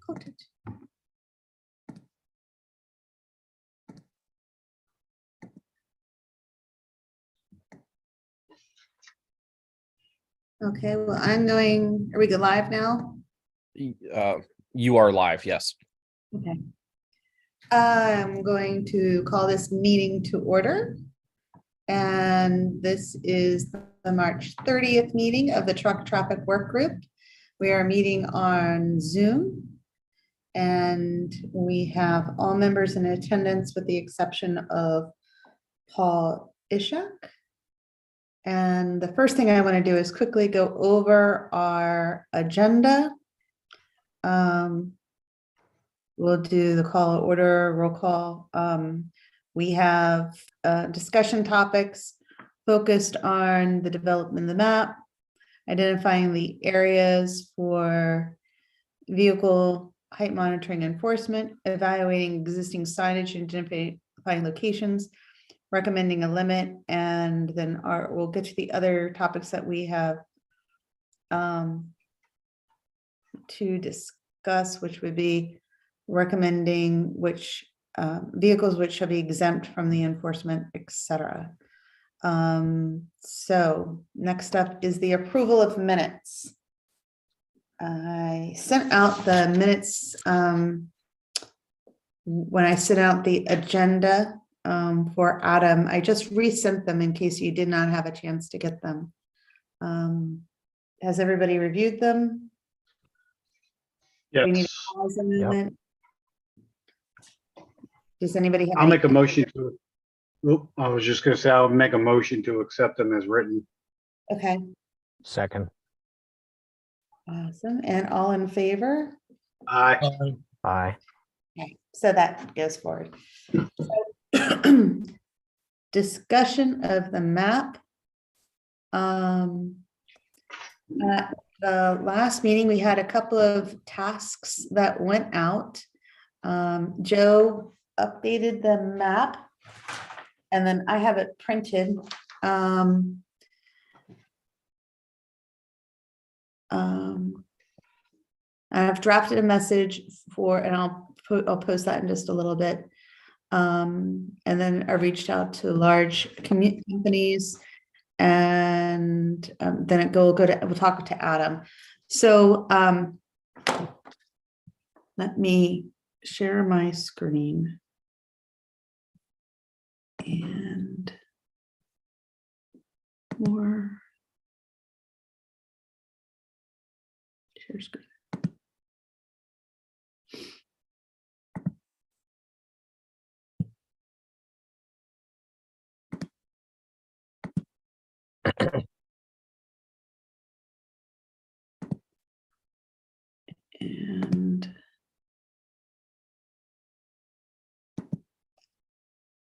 got it. Okay, well, are we good live now? You are live, yes. Okay. I'm going to call this meeting to order. And this is the March 30th meeting of the Truck Traffic Work Group. We are meeting on Zoom. And we have all members in attendance with the exception of Paul Ishak. And the first thing I want to do is quickly go over our agenda. We'll do the call to order, roll call. We have discussion topics focused on the development of the map, identifying the areas for vehicle height monitoring enforcement, evaluating existing signage and identifying locations, recommending a limit, and then we'll get to the other topics that we have to discuss, which would be recommending which vehicles which shall be exempt from the enforcement, etc. So next up is the approval of minutes. I sent out the minutes when I sent out the agenda for Adam. I just resent them in case you did not have a chance to get them. Has everybody reviewed them? Yes. We need a pause a moment. Does anybody have? I'll make a motion to, I was just gonna say, I'll make a motion to accept them as written. Okay, Second. awesome. And all in favor? Aye. Aye. Okay, so that goes forward. So, discussion of the map. At the last meeting, we had a couple of tasks that went out. Joe updated the map, and then I have it printed. I've drafted a message for, and I'll post that in just a little bit. And then I reached out to large companies, and then we'll talk to Adam. So let me share my screen and more share screen. And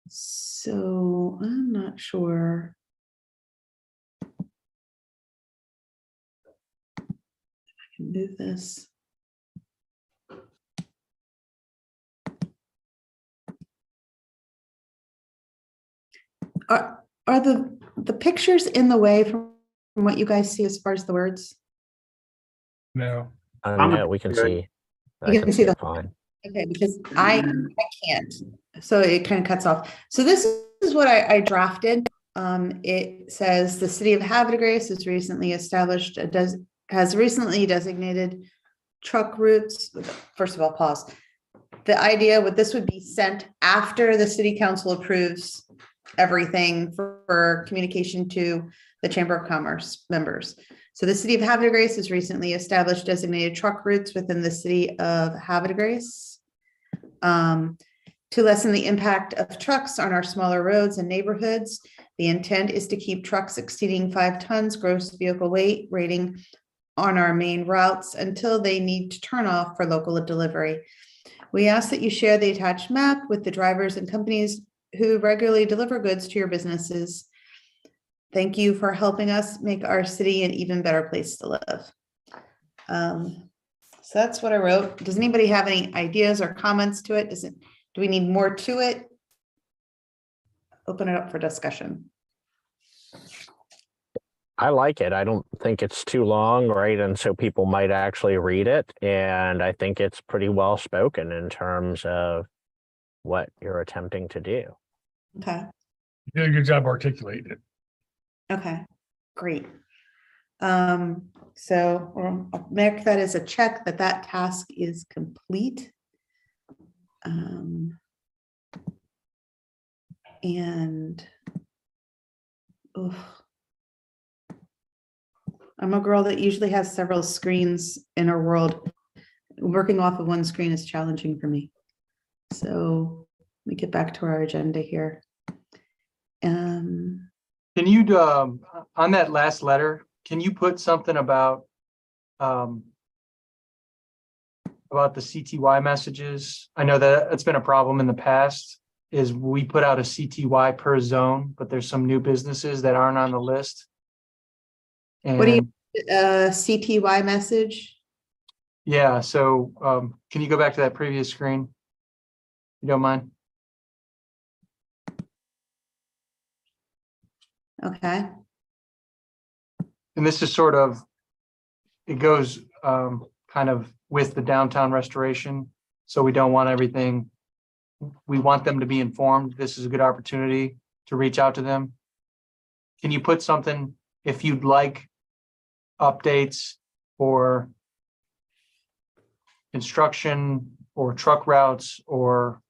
so I'm not sure if I can do this. Are the pictures in the way from what you guys see as far as the words? No. No, we can see. I You can see it the- fine. Okay, because I can't, so it kind of cuts off. So this is what I drafted. It says the city of Havre de Grace has recently established has recently designated truck routes. First of all, pause. The idea with this would be sent after the city council approves everything for communication to the Chamber of Commerce members. So the city of Havre de Grace has recently established designated truck routes within the city of Havre de Grace to lessen the impact of trucks on our smaller roads and neighborhoods. The intent is to keep trucks exceeding 5 tons gross vehicle weight rating on our main routes until they need to turn off for local delivery. We ask that you share the attached map with the drivers and companies who regularly deliver goods to your businesses. Thank you for helping us make our city an even better place to live. So that's what I wrote. Does anybody have any ideas or comments to it? Do we need more to it? Open it up for discussion. I like it. I don't think it's too long, right? And so people might actually read it. And I think it's pretty well spoken in terms of what you're attempting to do. Okay, You did a good job articulating it. okay, great. So I'll mark that as a check that that task is complete. And oof. I'm a girl that usually has several screens in her world. Working off of one screen is challenging for me. So let me get back to our agenda here. Can you, on that last letter, can you put something about the CTY messages? I know that it's been a problem in the past, is we put out a CTY per zone, but there's some new businesses that aren't on the list. What do you, And CTY message? yeah, so can you go back to that previous screen? You don't mind? Okay, And this is sort of, it goes kind of with the downtown restoration. So we don't want everything, we want them to be informed. This is a good opportunity to reach out to them. Can you put something, if you'd like updates or construction or truck routes, or,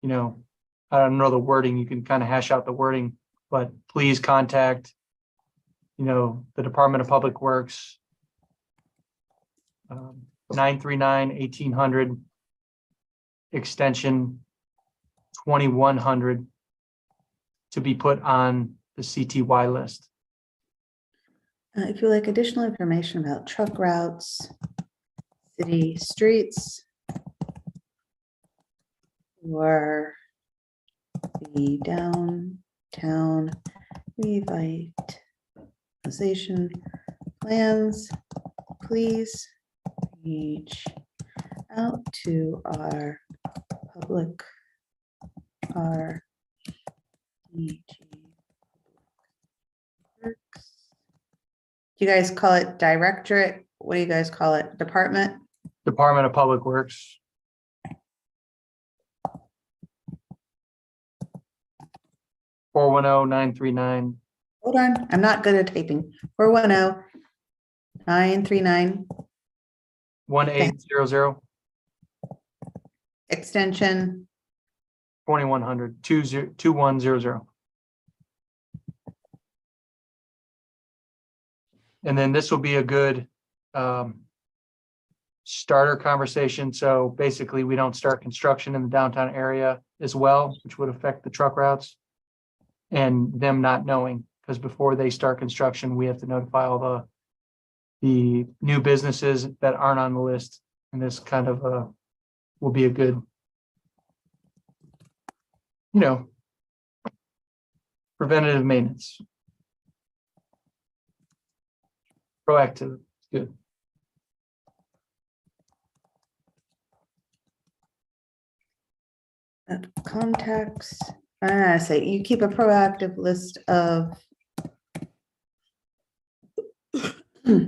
you know, I don't know the wording, you can kind of hash out the wording, but please contact, you know, the Department of Public Works, 939-1800, extension 2100, to be put on the CTY list. if you like additional information about truck routes, city streets, or the downtown revitalization plans, please reach out to our public, our DG Works. Do you guys call it directorate? What do you guys call it? Department? Department of Public Works. Four 410-939. Hold on, I'm not good at typing. 410-939, 1800, extension. 2100, 2100. And then this will be a good starter conversation. So basically, we don't start construction in the downtown area as well, which would affect the truck routes and them not knowing, because before they start construction, we have to notify all the new businesses that aren't on the list. And this kind of will be a good, you know, preventative maintenance. Proactive, good. Contacts. Say you keep a proactive list of. How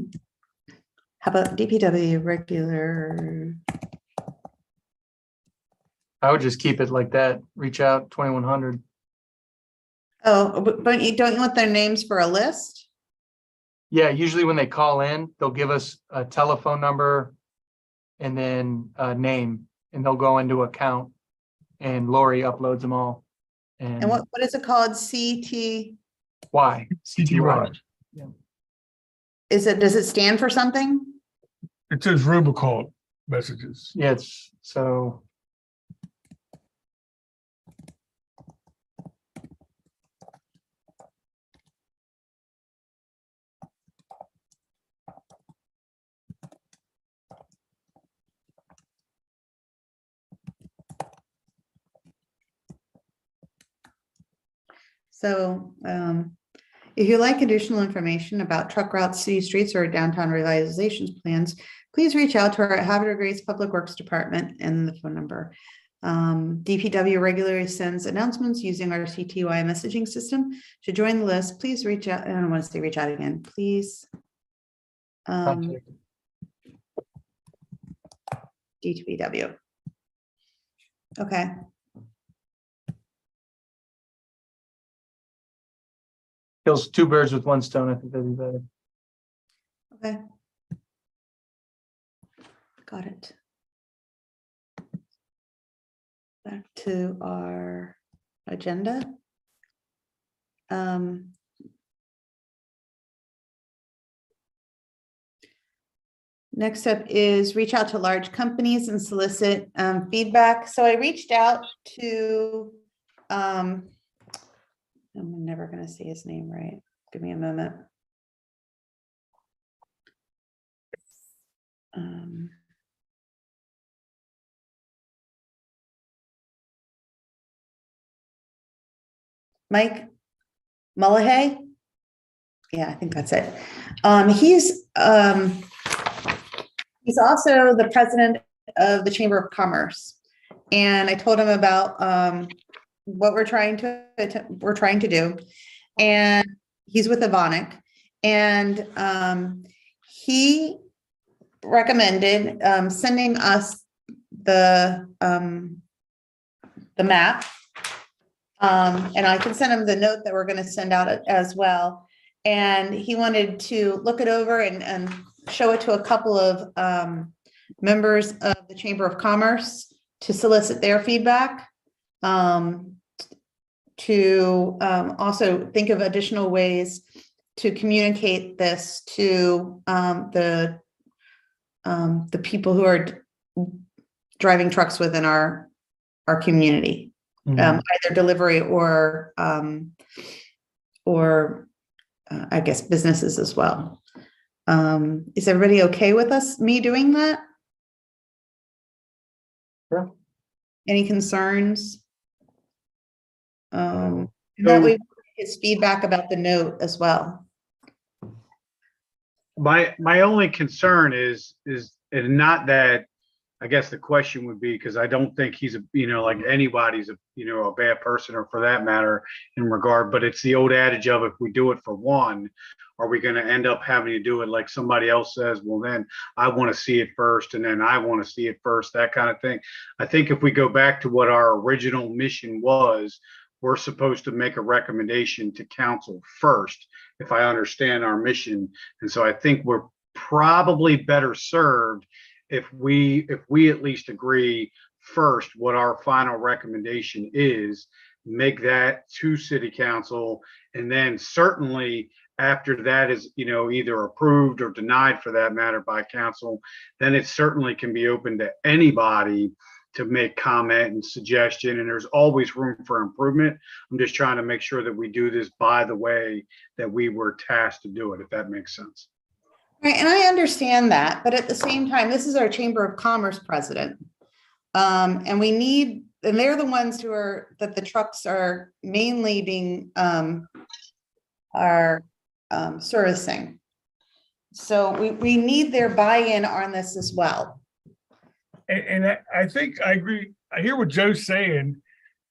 about DPW regular? I would just keep it like that. Reach out 2100. Oh, but don't you want their names for a list? Yeah, usually when they call in, they'll give us a telephone number and then a name, and they'll go into account, and Lori uploads them all. And what is it called? CT? Why? CTY. Is it, does it stand for something? It says robocall messages. Yeah, it's so. So if you like additional information about truck routes, city streets, or downtown revitalization plans, please reach out to our Habitat Grace Public Works Department and the phone number. DPW regularly sends announcements using our CTY messaging system. To join the list, please reach out. I don't want to say reach out again, please. DPW. Okay. Kills two birds with one stone. I think that'd be better. Okay. Got it. Back to our agenda. Next up is reach out to large companies and solicit feedback. So I reached out to, I'm never going to say his name right. Give me a moment. Mike Mullahay. Yeah, I think that's it. He's also the president of the Chamber of Commerce, and I told him about what we're trying to do, and he's with Evonik, and he recommended sending us the map. And I can send him the note that we're going to send out as well. And he wanted to look it over and show it to a couple of members of the Chamber of Commerce to solicit their feedback. To also think of additional ways to communicate this to the people who are driving trucks within our community. Either delivery or I guess businesses as well. Is everybody okay with me doing that? Sure. Any concerns? And So- that way his feedback about the note as well. My only concern is and not that, I guess the question would be, because I don't think he's like anybody's a bad person, or for that matter in regard, but it's the old adage of, if we do it for one, are we going to end up having to do it like somebody else says, well, then I want to see it first, and then I want to see it first, that kind of thing. I think if we go back to what our original mission was, we're supposed to make a recommendation to council first, if I understand our mission. And so I think we're probably better served if we at least agree first what our final recommendation is, make that to city council, and then certainly after that is either approved or denied for that matter by council, then it certainly can be open to anybody to make comment and suggestion, and there's always room for improvement. I'm just trying to make sure that we do this by the way that we were tasked to do it, if that makes sense. Right, and I understand that, but at the same time, this is our Chamber of Commerce president. And they're the ones that the trucks are mainly being, servicing. So we need their buy-in on this as well. And I think I agree. I hear what Joe's saying,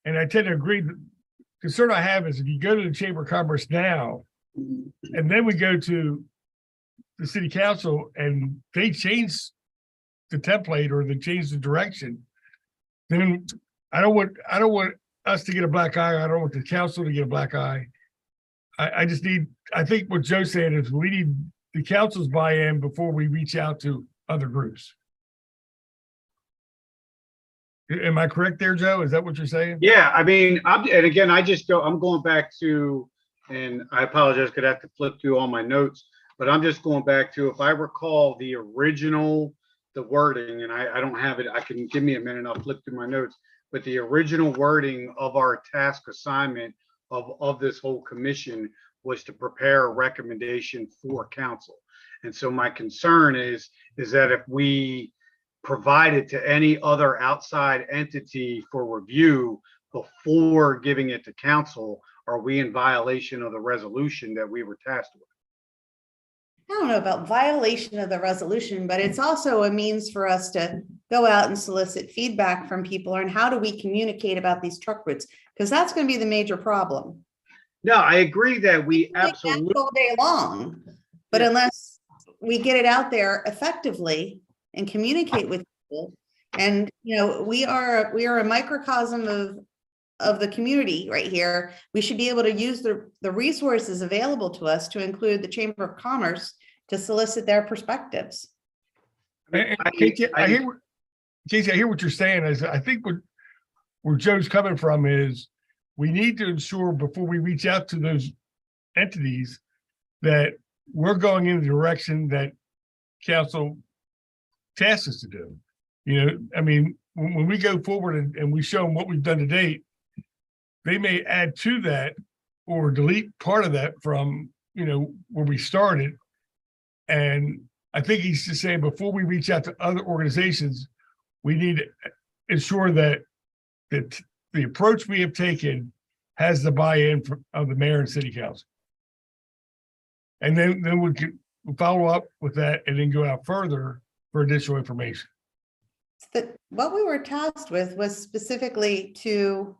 and I tend to agree. The concern I have is if you go to the Chamber of Commerce now, and then we go to the city council and they change the template or they change the direction, then I don't want us to get a black eye. I don't want the council to get a black eye. I think what Joe's saying is we need the council's buy-in before we reach out to other groups. Am I correct there, Joe? Is that what you're saying? Yeah, I mean, I'm going back to, and I apologize, could have to flip through all my notes, but I'm just going back to, if I recall the wording, and I don't have it, give me a minute, I'll flip through my notes, but the original wording of our task assignment of this whole commission was to prepare a recommendation for council. And so my concern is that if we provide it to any other outside entity for review before giving it to council, are we in violation of the resolution that we were tasked with? I don't know about violation of the resolution, but it's also a means for us to go out and solicit feedback from people on how do we communicate about these truck routes? Because that's going to be the major problem. No, I agree that we can make that absolutely, all day long, but Yeah. unless we get it out there effectively and communicate with people, and we are a microcosm of the community right here. We should be able to use the resources available to us, to include the Chamber of Commerce, to solicit their perspectives. And Casey, I hear what you're saying. Is I think where Joe's coming from is we need to ensure before we reach out to those entities that we're going in the direction that council tasks us to do. I mean, when we go forward and we show them what we've done to date, they may add to that or delete part of that from, where we started. And I think he's just saying before we reach out to other organizations, we need to ensure that the approach we have taken has the buy-in of the mayor and city council. And then we can follow up with that and then go out further for additional information. What we were tasked with was specifically to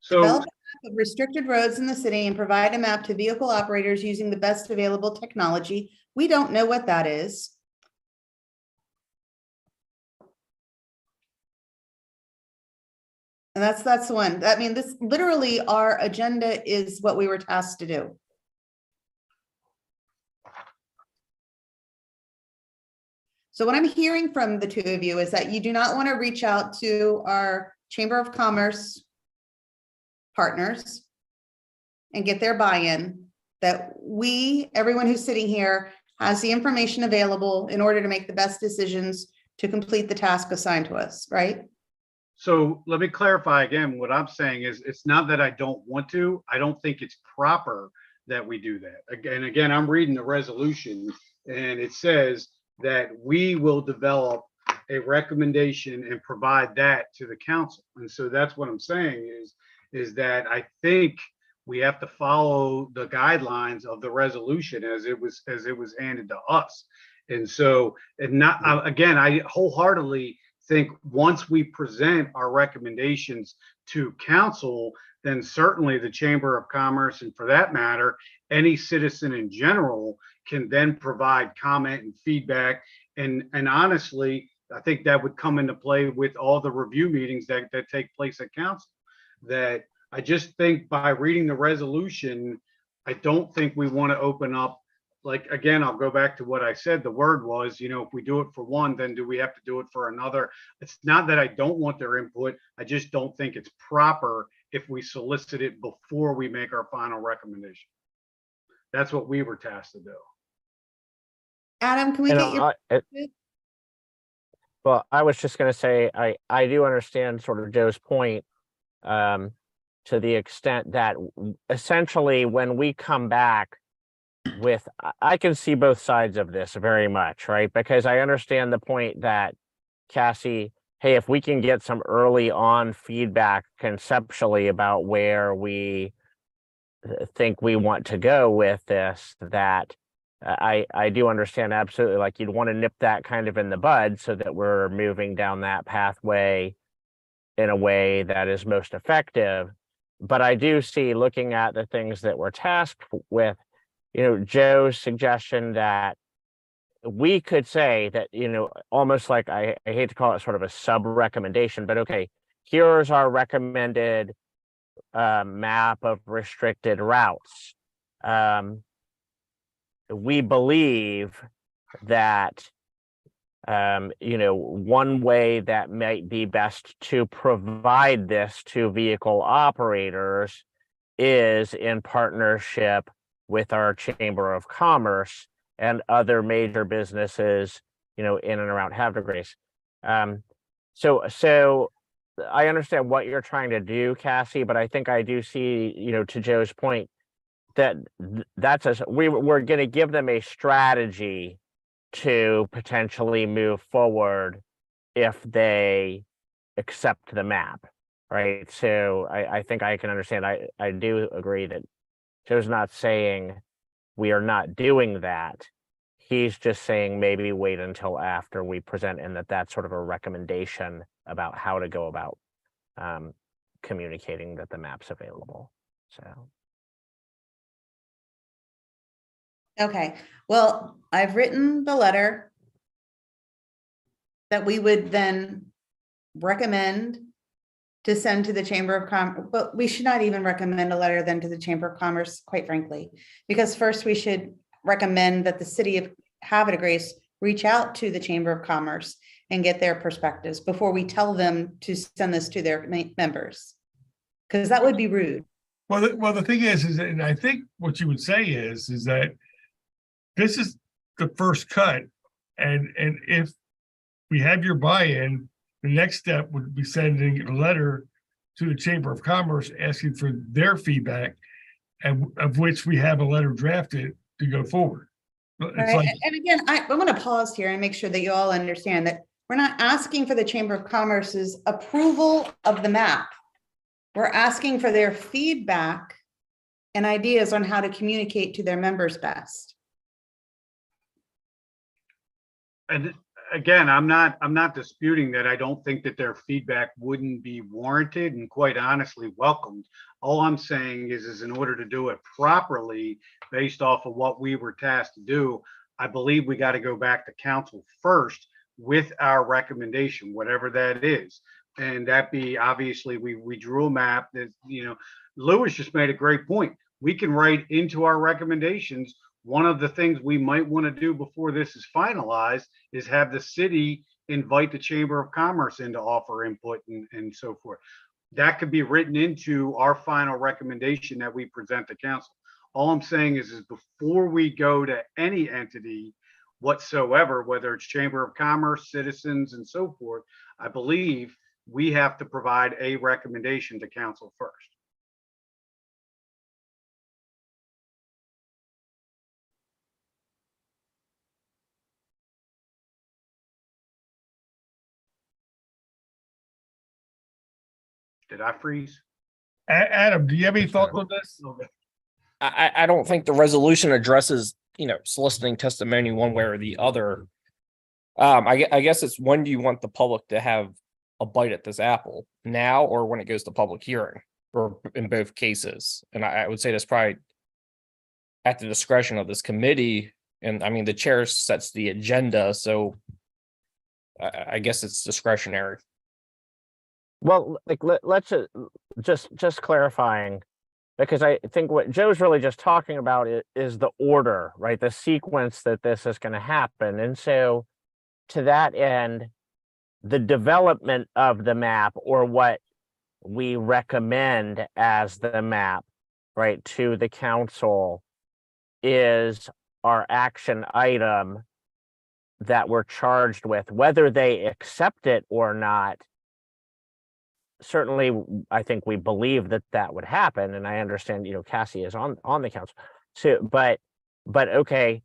develop a map of restricted roads in the city and provide a map to vehicle operators using the best available technology. We don't know what that is. And that's the one. I mean, this literally, our agenda is what we were tasked to do. So what I'm hearing from the two of you is that you do not want to reach out to our Chamber of Commerce partners and get their buy-in, that everyone who's sitting here has the information available in order to make the best decisions to complete the task assigned to us, right? so let me clarify again, what I'm saying is, it's not that I don't want to, I don't think it's proper that we do that. Again, I'm reading the resolution and it says that we will develop a recommendation and provide that to the council. And so that's what I'm saying is that I think we have to follow the guidelines of the resolution as it was handed to us. And so, again, I wholeheartedly think once we present our recommendations to council, then certainly the Chamber of Commerce, and for that matter, any citizen in general, can then provide comment and feedback. And honestly, I think that would come into play with all the review meetings that take place at council. That I just think by reading the resolution, I don't think we want to open up, like, again, I'll go back to what I said. The word was, if we do it for one, then do we have to do it for another? It's not that I don't want their input. I just don't think it's proper if we solicit it before we make our final recommendation. That's what we were tasked to do. Adam, can we get your? Well, I was just going to say, I do understand sort of Joe's point, to the extent that essentially when we come back with, I can see both sides of this very much, right? Because I understand the point that, Cassie, hey, if we can get some early on feedback conceptually about where we think we want to go with this, that I do understand absolutely, like, you'd want to nip that kind of in the bud so that we're moving down that pathway in a way that is most effective. But I do see, looking at the things that we're tasked with, Joe's suggestion that we could say that, almost like, I hate to call it sort of a sub recommendation, but okay, here's our recommended map of restricted routes. We believe that one way that might be best to provide this to vehicle operators is in partnership with our Chamber of Commerce and other major businesses, in and around Havre de Grace. So I understand what you're trying to do, Cassie, but I think I do see, to Joe's point, that we're going to give them a strategy to potentially move forward if they accept the map. right? So I think I can understand. I do agree that Joe's not saying we are not doing that. He's just saying maybe wait until after we present, and that's sort of a recommendation about how to go about communicating that the map's available. So. Okay, well, I've written the letter that we would then recommend to send to the Chamber of Commerce, but we should not even recommend a letter then to the Chamber of Commerce, quite frankly, because first we should recommend that the city of Havre de Grace reach out to the Chamber of Commerce and get their perspectives before we tell them to send this to their members. Because that would be rude. Well, the thing is, and I think what you would say is that this is the first cut, and if we have your buy-in, the next step would be sending a letter to the Chamber of Commerce asking for their feedback, and of which we have a letter drafted to go forward. It's Right. like, And again, I'm going to pause here and make sure that you all understand that we're not asking for the Chamber of Commerce's approval of the map. We're asking for their feedback and ideas on how to communicate to their members best. And again, I'm not disputing that. I don't think that their feedback wouldn't be warranted and quite honestly welcomed. All I'm saying is in order to do it properly, based off of what we were tasked to do, I believe we got to go back to council first with our recommendation, whatever that is. And that be, obviously, we drew a map that, Lewis just made a great point. We can write into our recommendations. One of the things we might want to do before this is finalized is have the city invite the Chamber of Commerce in to offer input and so forth. That could be written into our final recommendation that we present to council. All I'm saying is before we go to any entity whatsoever, whether it's Chamber of Commerce, citizens, and so forth, I believe we have to provide a recommendation to council first. Did I freeze? Adam, do you have any thoughts on this? I don't think the resolution addresses, soliciting testimony one way or the other. I guess it's, when do you want the public to have a bite at this apple, now or when it goes to public hearing, or in both cases? And I would say that's probably at the discretion of this committee. And I mean, the chair sets the agenda, so I guess it's discretionary. Well, like let's just clarifying, because I think what Joe's really just talking about is the order, right? The sequence that this is going to happen. And so to that end, the development of the map, or what we recommend as the map, right, to the council, is our action item that we're charged with. Whether they accept it or not, certainly I think we believe that would happen, and I understand, Cassie is on the council. So but okay,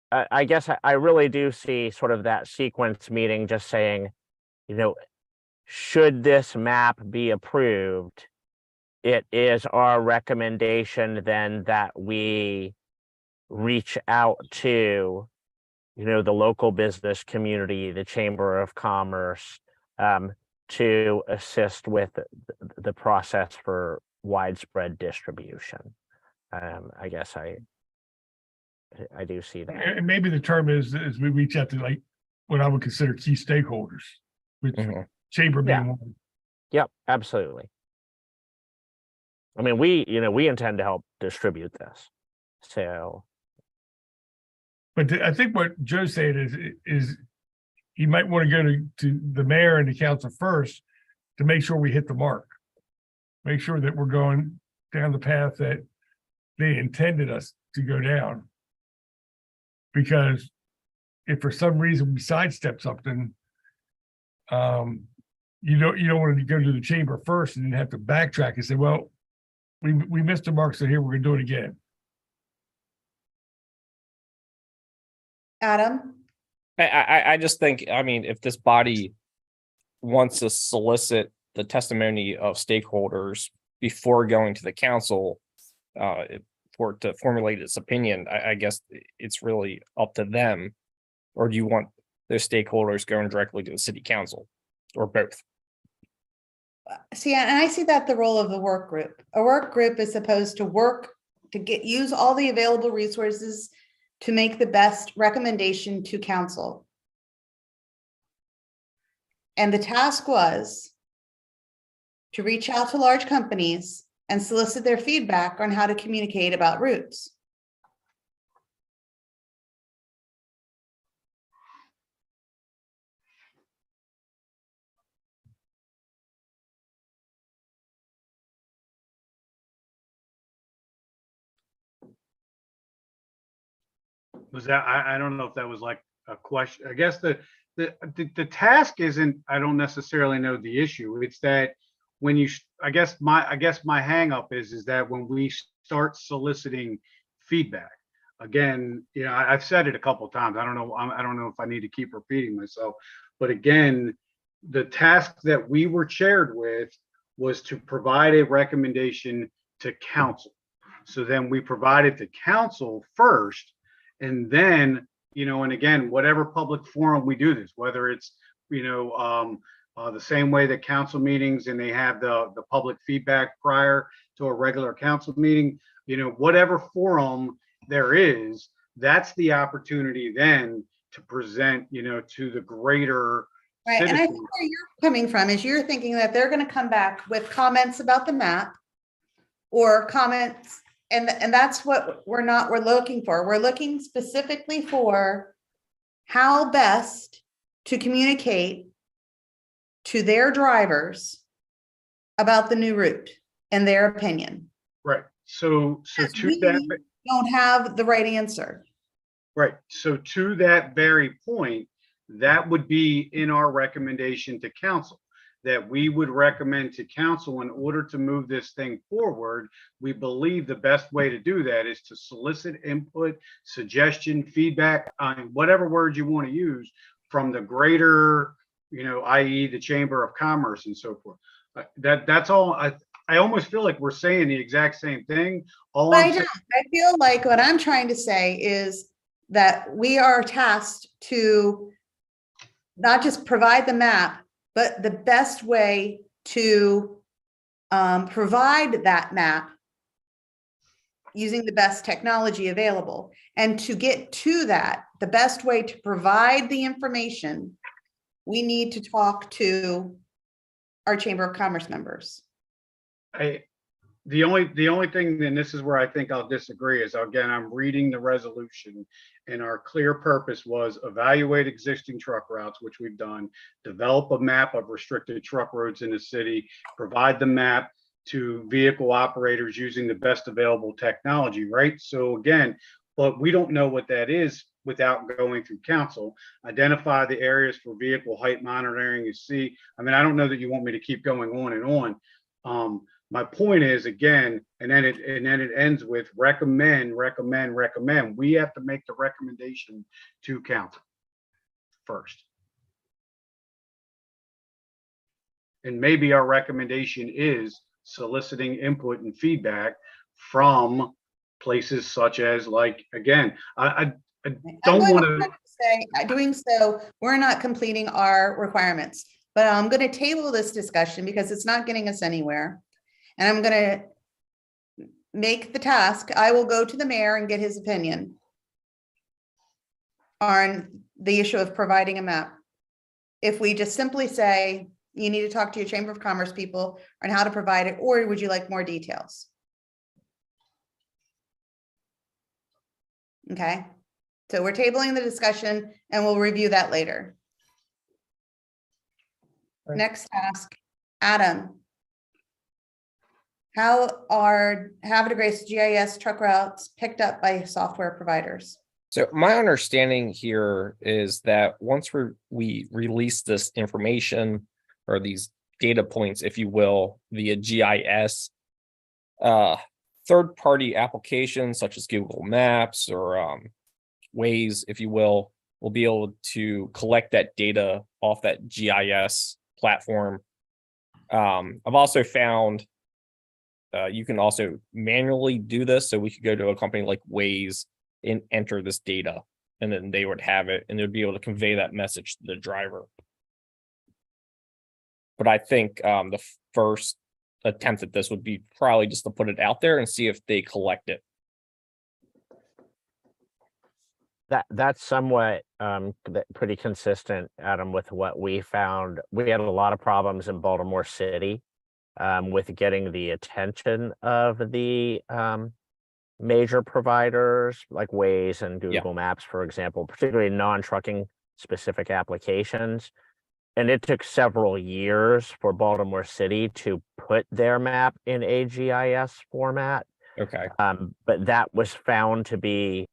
I guess I really do see sort of that sequence meeting just saying, should this map be approved, it is our recommendation then that we reach out to, the local business community, the Chamber of Commerce, to assist with the process for widespread distribution. I guess I do see that. And maybe the term is we reach out to, like, what I would consider key stakeholders, which Chamber being one. Yep, absolutely. I mean, we intend to help distribute this. So. But I think what Joe's saying is you might want to go to the mayor and the council first to make sure we hit the mark. Make sure that we're going down the path that they intended us to go down. Because if for some reason we sidestep something, you don't want to go to the chamber first and then have to backtrack and say, well, we missed the mark, so here we're gonna do it again. Adam? I just think, I mean, if this body wants to solicit the testimony of stakeholders before going to the council for it to formulate its opinion. I guess it's really up to them. Or do you want those stakeholders going directly to the city council, or both? See, and I see that the role of the work group. A work group is supposed to work to use all the available resources to make the best recommendation to council. And the task was to reach out to large companies and solicit their feedback on how to communicate about routes. Was that, I don't know if that was like a question. I guess the task isn't, I don't necessarily know the issue. It's that when you, I guess my hang up is that when we start soliciting feedback, again, you know, I've said it a couple of times. I don't know if I need to keep repeating myself, but again, the task that we were chaired with was to provide a recommendation to council. So then we provided to council first, and then, you know, and again, whatever public forum we do this, whether it's, you know, the same way that council meetings and they have the public feedback prior to a regular council meeting, you know, whatever forum there is, that's the opportunity then to present, you know, to the greater Right, and I think citizens. where you're coming from is you're thinking that they're going to come back with comments about the map or comments, and that's what we're looking for. We're looking specifically for how best to communicate to their drivers about the new route and their opinion. Right. So Because to we that, don't have the right answer. right. So to that very point, that would be in our recommendation to council, that we would recommend to council in order to move this thing forward. We believe the best way to do that is to solicit input, suggestion, feedback, on whatever words you want to use from the greater, you know, i.e. the Chamber of Commerce and so forth. That's all. I almost feel like we're saying the exact same thing. All But I'm I saying, don't. I feel like what I'm trying to say is that we are tasked to not just provide the map, but the best way to provide that map using the best technology available. And to get to that, the best way to provide the information, we need to talk to our Chamber of Commerce members. the only thing, and this is where I think I'll disagree, is again, I'm reading the resolution, and our clear purpose was evaluate existing truck routes, which we've done, develop a map of restricted truck roads in the city, provide the map to vehicle operators using the best available technology, right? So again, but we don't know what that is without going through council. Identify the areas for vehicle height monitoring. You see, I mean, I don't know that you want me to keep going on and on. My point is, again, and then it ends with recommend. We have to make the recommendation to council first. And maybe our recommendation is soliciting input and feedback from places such as, like, again, I don't want to say, doing so, we're not completing our requirements, but I'm going to table this discussion because it's not getting us anywhere. And I'm going to make the task. I will go to the mayor and get his opinion on the issue of providing a map. If we just simply say, you need to talk to your Chamber of Commerce people on how to provide it, or would you like more details? Okay, so we're tabling the discussion and we'll review that later. Right. Next task, Adam. How are Havre de Grace GIS truck routes picked up by software providers? So my understanding here is that once we release this information or these data points, if you will, via GIS, third-party applications such as Google Maps or Waze, if you will be able to collect that data off that GIS platform I've also found you can also manually do this. So we could go to a company like Waze and enter this data, and then they would have it and they'd be able to convey that message to the driver. But I think the first attempt at this would be probably just to put it out there and see if they collect it. That's somewhat pretty consistent, Adam, with what we found. We had a lot of problems in Baltimore City with getting the attention of the major providers like Waze and Google Maps, for example, particularly non-trucking specific applications. And it took several years for Baltimore City to put their map in a GIS format. Okay. But that was found to be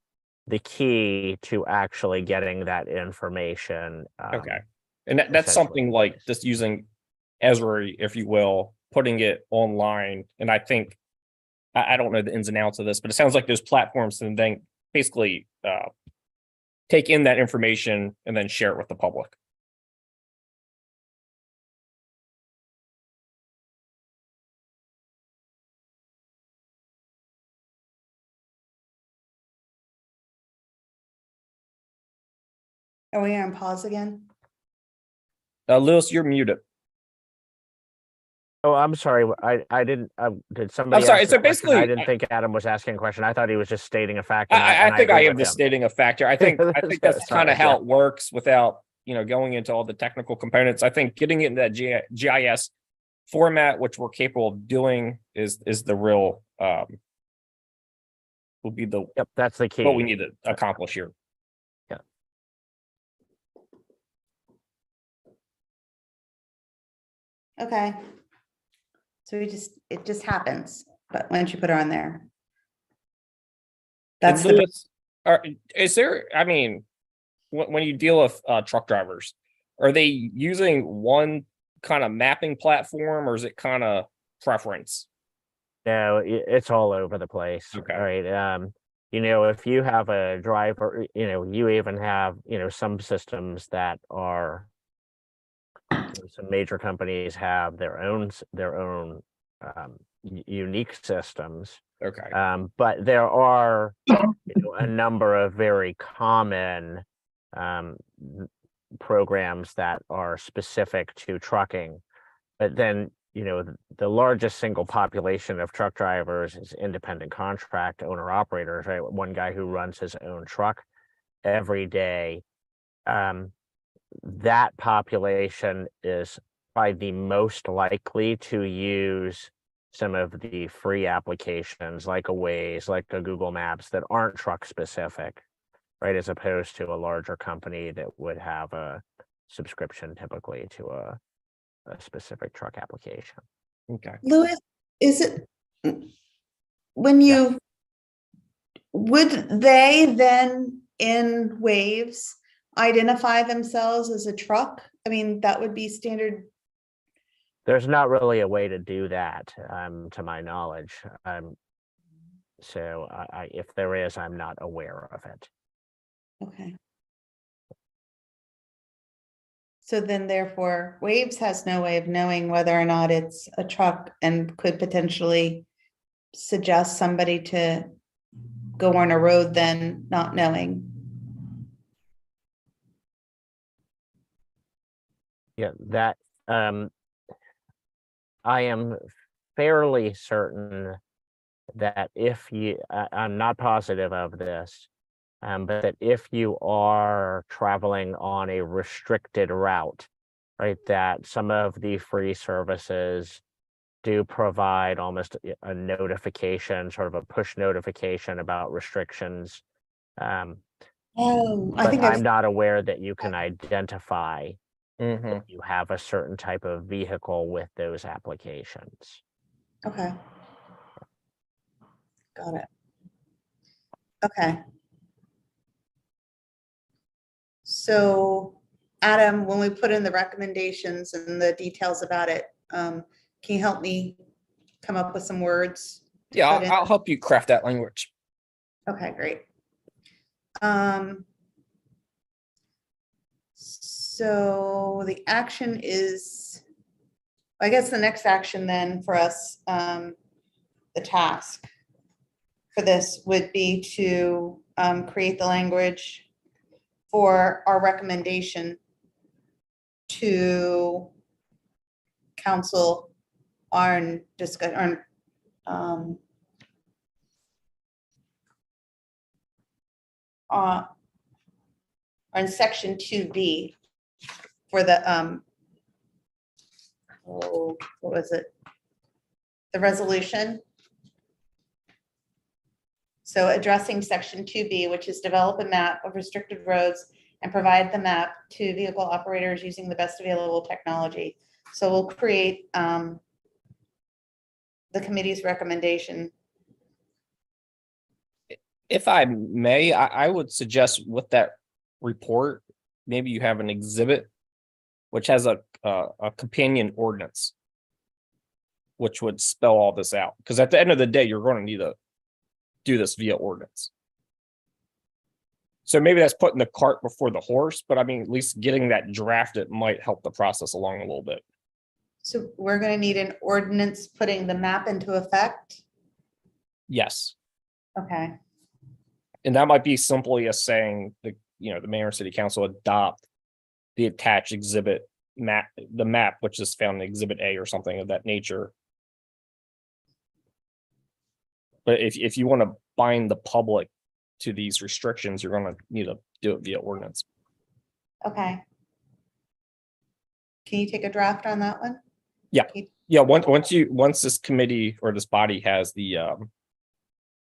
the key to actually getting that information. Okay. And that's something like just using Esri, if you will, putting it online. And I think, I don't know the ins and outs of this, but it sounds like those platforms and then basically take in that information and then share it with the public. Are we on pause again? Lewis, you're muted. Oh, I'm sorry. I didn't. Did somebody? I'm sorry. ask So a question? basically, I didn't think Adam was asking a question. I thought he was just stating a fact. And I think I agree am with just him. stating a factor. I think that's kind of how Yeah. it works without going into all the technical components. I think getting into that GIS format, which we're capable of doing, is the real will be the Yep, that's the key. what we need to accomplish here. Okay. So it just happens, but once you put her on there. That's And the, Lewis, is there, I mean, when you deal with truck drivers, are they using one kind of mapping platform or is it kind of preference? No, it's all over the place. Okay. All right. If you have a driver, you even have, some systems that are, some major companies have their own unique systems. Okay. But there are a number of very common programs that are specific to trucking. But then, the largest single population of truck drivers is independent contract owner operators, right? One guy who runs his own truck every day. That population is probably the most likely to use some of the free applications like a Waze, like a Google Maps that aren't truck specific, right? As opposed to a larger company that would have a subscription typically to a specific truck application. Okay. Louis, is it when you would they then in Waves identify themselves as a truck? I mean, that would be standard. There's not really a way to do that, to my knowledge. So if there is, I'm not aware of it. Okay. So then therefore, Waves has no way of knowing whether or not it's a truck and could potentially suggest somebody to go on a road then not knowing. Yeah, that I am fairly certain that if you, I'm not positive of this, but that if you are traveling on a restricted route, right, that some of the free services do provide almost a notification, sort of a push notification about restrictions. Oh, I But think I'm not aware that you can identify Mm-hmm. if you have a certain type of vehicle with those applications. okay. Got it. Okay. So Adam, when we put in the recommendations and the details about it, can you help me come up with some words? to Yeah, put in? I'll help you craft that language. Okay, great. So the action is I guess the next action then for us, the task for this would be to create the language for our recommendation to council on discuss, on section 2B for the, what was it? The resolution. So addressing section 2B, which is develop a map of restricted roads and provide the map to vehicle operators using the best available technology. So we'll create the committee's recommendation. If I may, I would suggest with that report, maybe you have an exhibit which has a companion ordinance, which would spell all this out. Because at the end of the day, you're going to need to do this via ordinance. So maybe that's putting the cart before the horse, but I mean, at least getting that drafted might help the process along a little bit. So we're going to need an ordinance putting the map into effect. Yes. Okay. And that might be simply as saying the mayor and city council adopt the attached exhibit map, the map, which is found in exhibit A or something of that nature. But if you want to bind the public to these restrictions, you're going to need to do it via ordinance. Okay. Can you take a draft on that one? Yeah. Yeah. Once this committee or this body has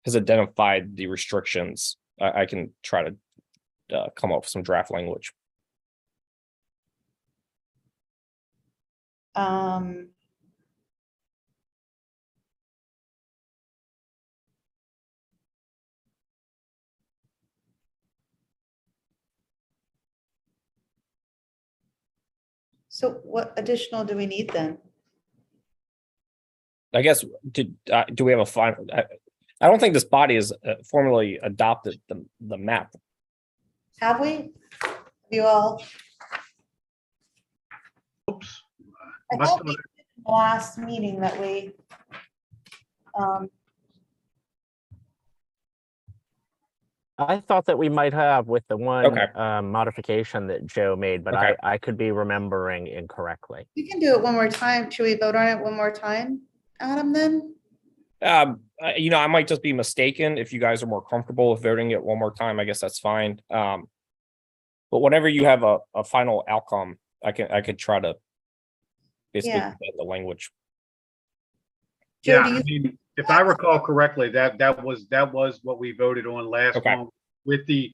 has identified the restrictions, I can try to come up with some draft language. So what additional do we need then? I guess, do we have a final? I don't think this body has formally adopted the map. Have we? You all? Oops. I Must thought have- we did in the last meeting that we, I thought that we might have with the one Okay. modification that Joe made, but Okay. I could be remembering incorrectly. we can do it one more time. Should we vote on it one more time, Adam, then? I might just be mistaken. If you guys are more comfortable with voting it one more time, I guess that's fine. But whenever you have a final outcome, I could try to basically Yeah. get the language. Joe, Yeah, do you, I mean, if I recall correctly, that was what we voted on last Okay. month with the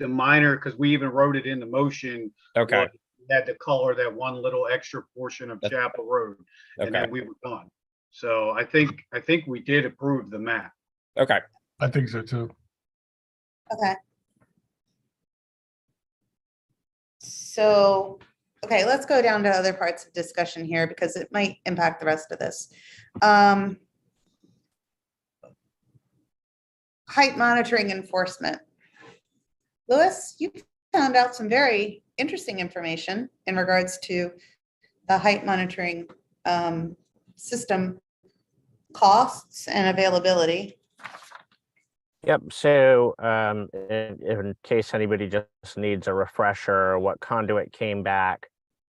minor, because we even wrote it in the motion. Okay. was Had to color that one little extra portion of That's- Chapel Road, and Okay. then we were done. So I think we did approve the map. Okay. I think so too. okay. So, okay, let's go down to other parts of discussion here because it might impact the rest of this. Height monitoring enforcement. Louis, you found out some very interesting information in regards to the height monitoring system costs and availability. Yep. So in case anybody just needs a refresher, what Conduit came back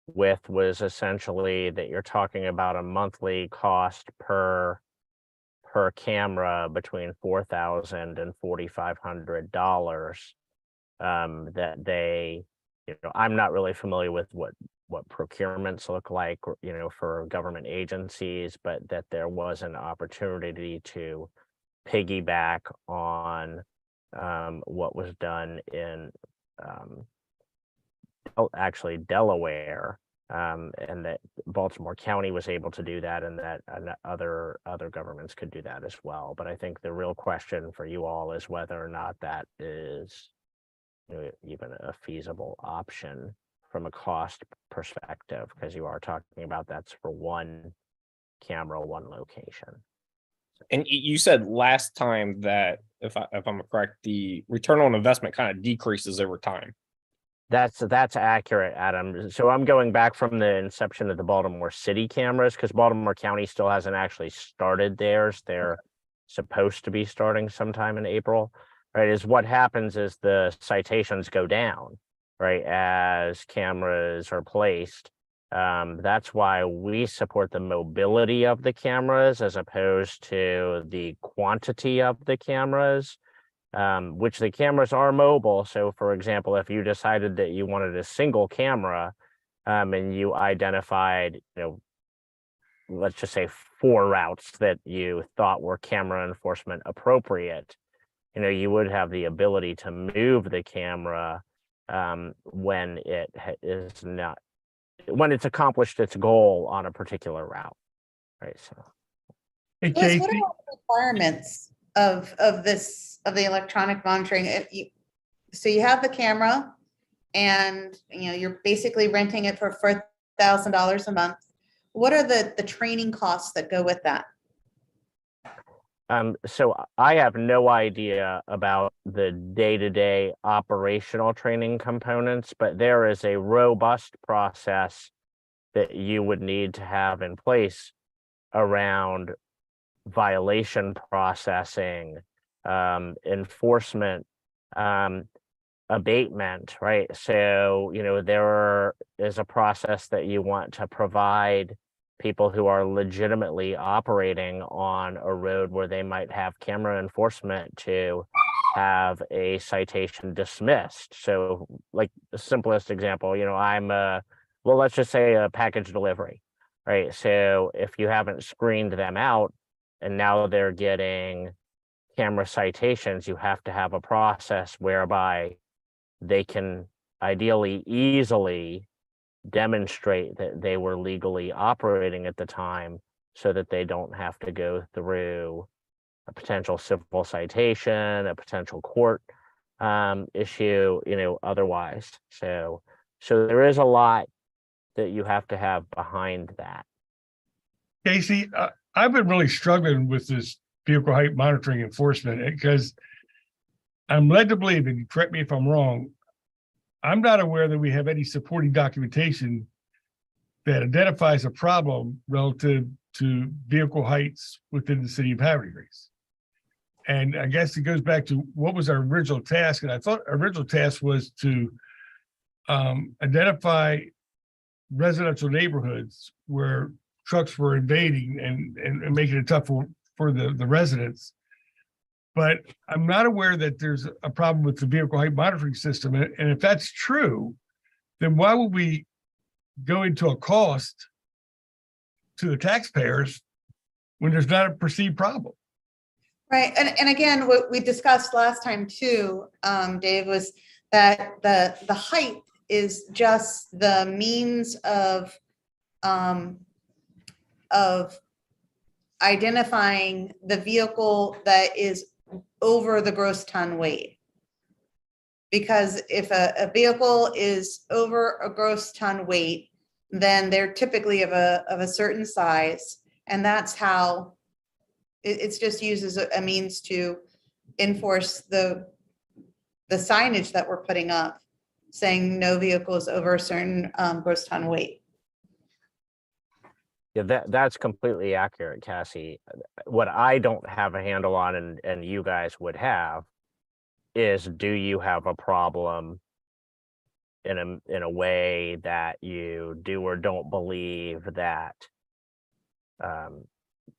with was essentially that you're talking about a monthly cost per camera between $4,000 and $4,500. That they, I'm not really familiar with what procurements look like, for government agencies, but that there was an opportunity to piggyback on what was done in actually Delaware, and that Baltimore County was able to do that, and that other governments could do that as well. But I think the real question for you all is whether or not that is even a feasible option from a cost perspective, because you are talking about that's for one camera, one location. And you said last time that if I'm correct, the return on investment kind of decreases over time. That's accurate, Adam. So I'm going back from the inception of the Baltimore City cameras because Baltimore County still hasn't actually started theirs. They're supposed to be starting sometime in April, right? Is what happens is the citations go down, right, as cameras are placed. That's why we support the mobility of the cameras as opposed to the quantity of the cameras. Which the cameras are mobile. So for example, if you decided that you wanted a single camera, and you identified, let's just say 4 routes that you thought were camera enforcement appropriate, you would have the ability to move the camera when when it's accomplished its goal on a particular route, right? So. Hey, Liz, what Casey, are the requirements of the electronic monitoring? So you have the camera and you're basically renting it for $4,000 a month. What are the training costs that go with that? So I have no idea about the day-to-day operational training components, but there is a robust process that you would need to have in place around violation processing, enforcement, abatement, right? So, there is a process that you want to provide people who are legitimately operating on a road where they might have camera enforcement to have a citation dismissed. So like the simplest example, well, let's just say a package delivery, right? So if you haven't screened them out and now they're getting camera citations, you have to have a process whereby they can ideally easily demonstrate that they were legally operating at the time so that they don't have to go through a potential civil citation, a potential court issue, otherwise. So there is a lot that you have to have behind that. Casey, I've been really struggling with this vehicle height monitoring enforcement because I'm led to believe, and correct me if I'm wrong, I'm not aware that we have any supporting documentation that identifies a problem relative to vehicle heights within the city of Havertide Grace. And I guess it goes back to what was our original task. And I thought our original task was to identify residential neighborhoods where trucks were invading and making it tough for the residents. But I'm not aware that there's a problem with the vehicle height monitoring system. And if that's true, then why would we go into a cost to the taxpayers when there's not a perceived problem? Right. And again, what we discussed last time too, Dave, was that the height is just the means of identifying the vehicle that is over the gross ton weight. Because if a vehicle is over a gross ton weight, then they're typically of a certain size. And that's how it's just used as a means to enforce the signage that we're putting up, saying no vehicles over a certain gross ton weight. Yeah, that's completely accurate, Cassie. What I don't have a handle on, and you guys would have, is do you have a problem in a way that you do or don't believe that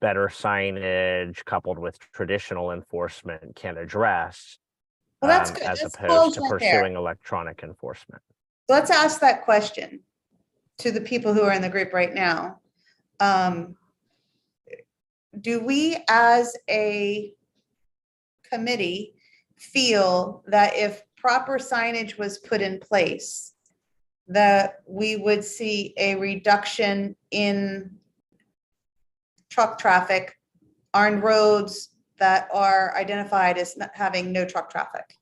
better signage coupled with traditional enforcement can address, Well, that's good. as That's opposed to right pursuing there. electronic enforcement. Let's ask that question to the people who are in the group right now. Do we as a committee feel that if proper signage was put in place, that we would see a reduction in truck traffic on roads that are identified as not having no truck traffic?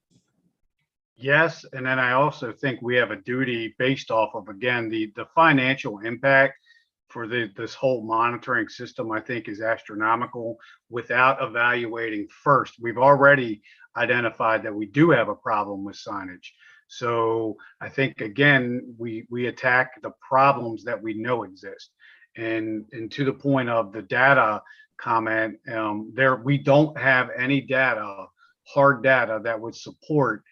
Yes, and then I also think we have a duty based off of, again, the financial impact for this whole monitoring system, I think, is astronomical without evaluating first. We've already identified that we do have a problem with signage. So I think, again, we attack the problems that we know exist. And to the point of the data comment, we don't have any data, hard data, that would support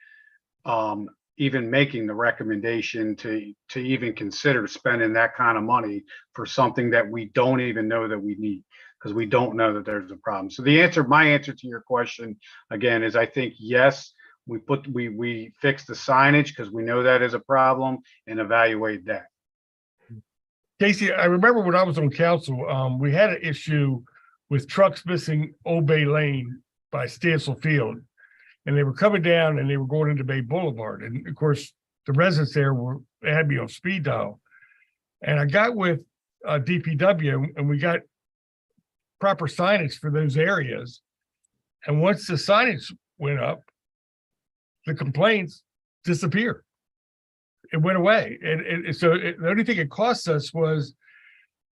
even making the recommendation to even consider spending that kind of money for something that we don't even know that we need, because we don't know that there's a problem. So my answer to your question again is, I think yes, we fix the signage because we know that is a problem, and evaluate that. Casey, I remember when I was on council, we had an issue with trucks missing Old Bay Lane by Stansel Field. And they were coming down and they were going into Bay Boulevard. And of course, the residents there they had me on speed dial. And I got with DPW and we got proper signage for those areas. And once the signage went up, the complaints disappeared. It went away. And so the only thing it cost us was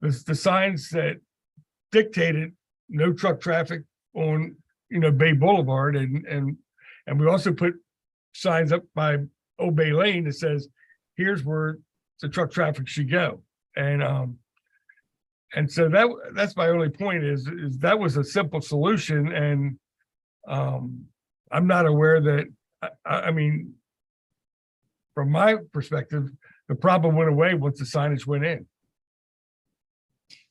the signs that dictated no truck traffic on, Bay Boulevard. And we also put signs up by Old Bay Lane that says, here's where the truck traffic should go. And so that's my only point is that was a simple solution. And I'm not aware that, I mean, from my perspective, the problem went away once the signage went in.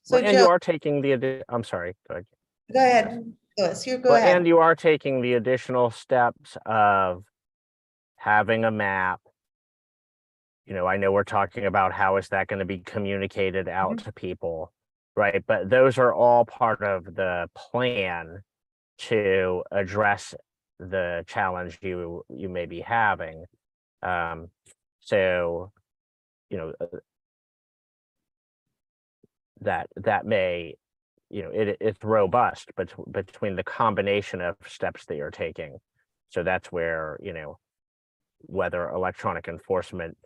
So And you Joe, are taking I'm sorry. Go ahead. go ahead. Louis, you go Well, ahead. and you are taking the additional steps of having a map. I know we're talking about how is that going to be communicated out to people, right? But those are all part of the plan to address the challenge you may be having. So, that may, it's robust, but between the combination of steps that you're taking. So that's where, whether electronic enforcement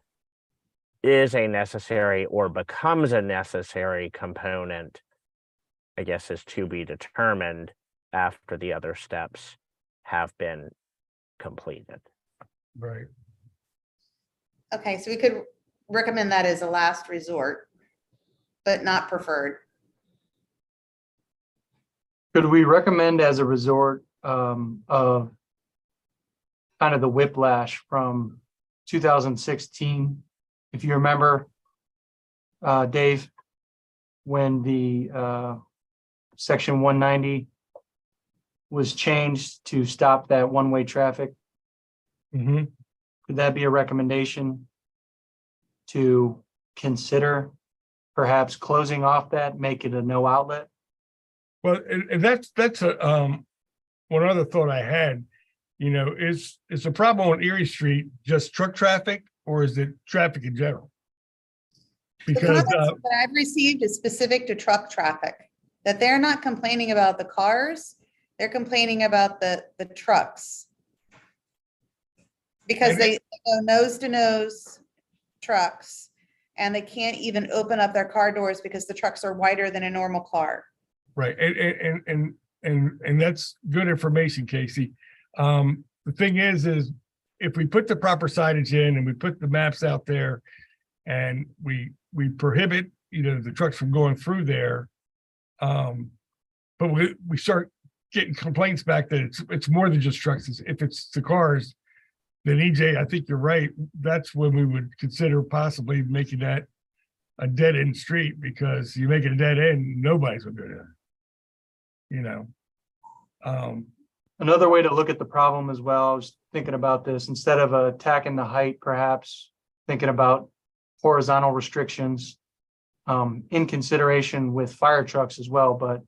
is a necessary or becomes a necessary component, I guess, is to be determined after the other steps have been completed. Right. Okay, so we could recommend that as a last resort, but not preferred. Could we recommend as a resort of kind of the whiplash from 2016? If you remember, Dave, when the section 190 was changed to stop that one-way traffic, Mm-hmm. could that be a recommendation to consider perhaps closing off that, make it a no outlet? Well, and that's one other thought I had, is the problem on Erie Street just truck traffic or is it traffic in general? The Because comments that I've received is specific to truck traffic, that they're not complaining about the cars, they're complaining about the trucks. Because And they go nose to nose trucks and they can't even open up their car doors because the trucks are wider than a normal car. right, and that's good information, Casey. The thing is if we put the proper signage in and we put the maps out there and we prohibit, the trucks from going through there, but we start getting complaints back that it's more than just trucks. If it's the cars, then EJ, I think you're right. That's when we would consider possibly making that a dead end street, because you make it a dead end, nobody's gonna go there. Another way to look at the problem as well, I was thinking about this, instead of attacking the height, perhaps thinking about horizontal restrictions in consideration with fire trucks as well. But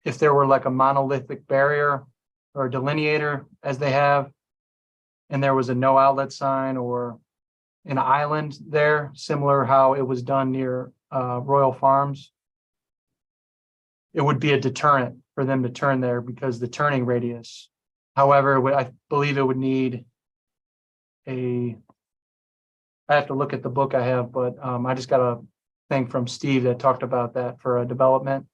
if there were like a monolithic barrier or a delineator as they have, and there was a no outlet sign or an island there, similar how it was done near Royal Farms, it would be a deterrent for them to turn there because the turning radius. However, I believe it would need I have to look at the book I have, but I just got a thing from Steve that talked about that for a development.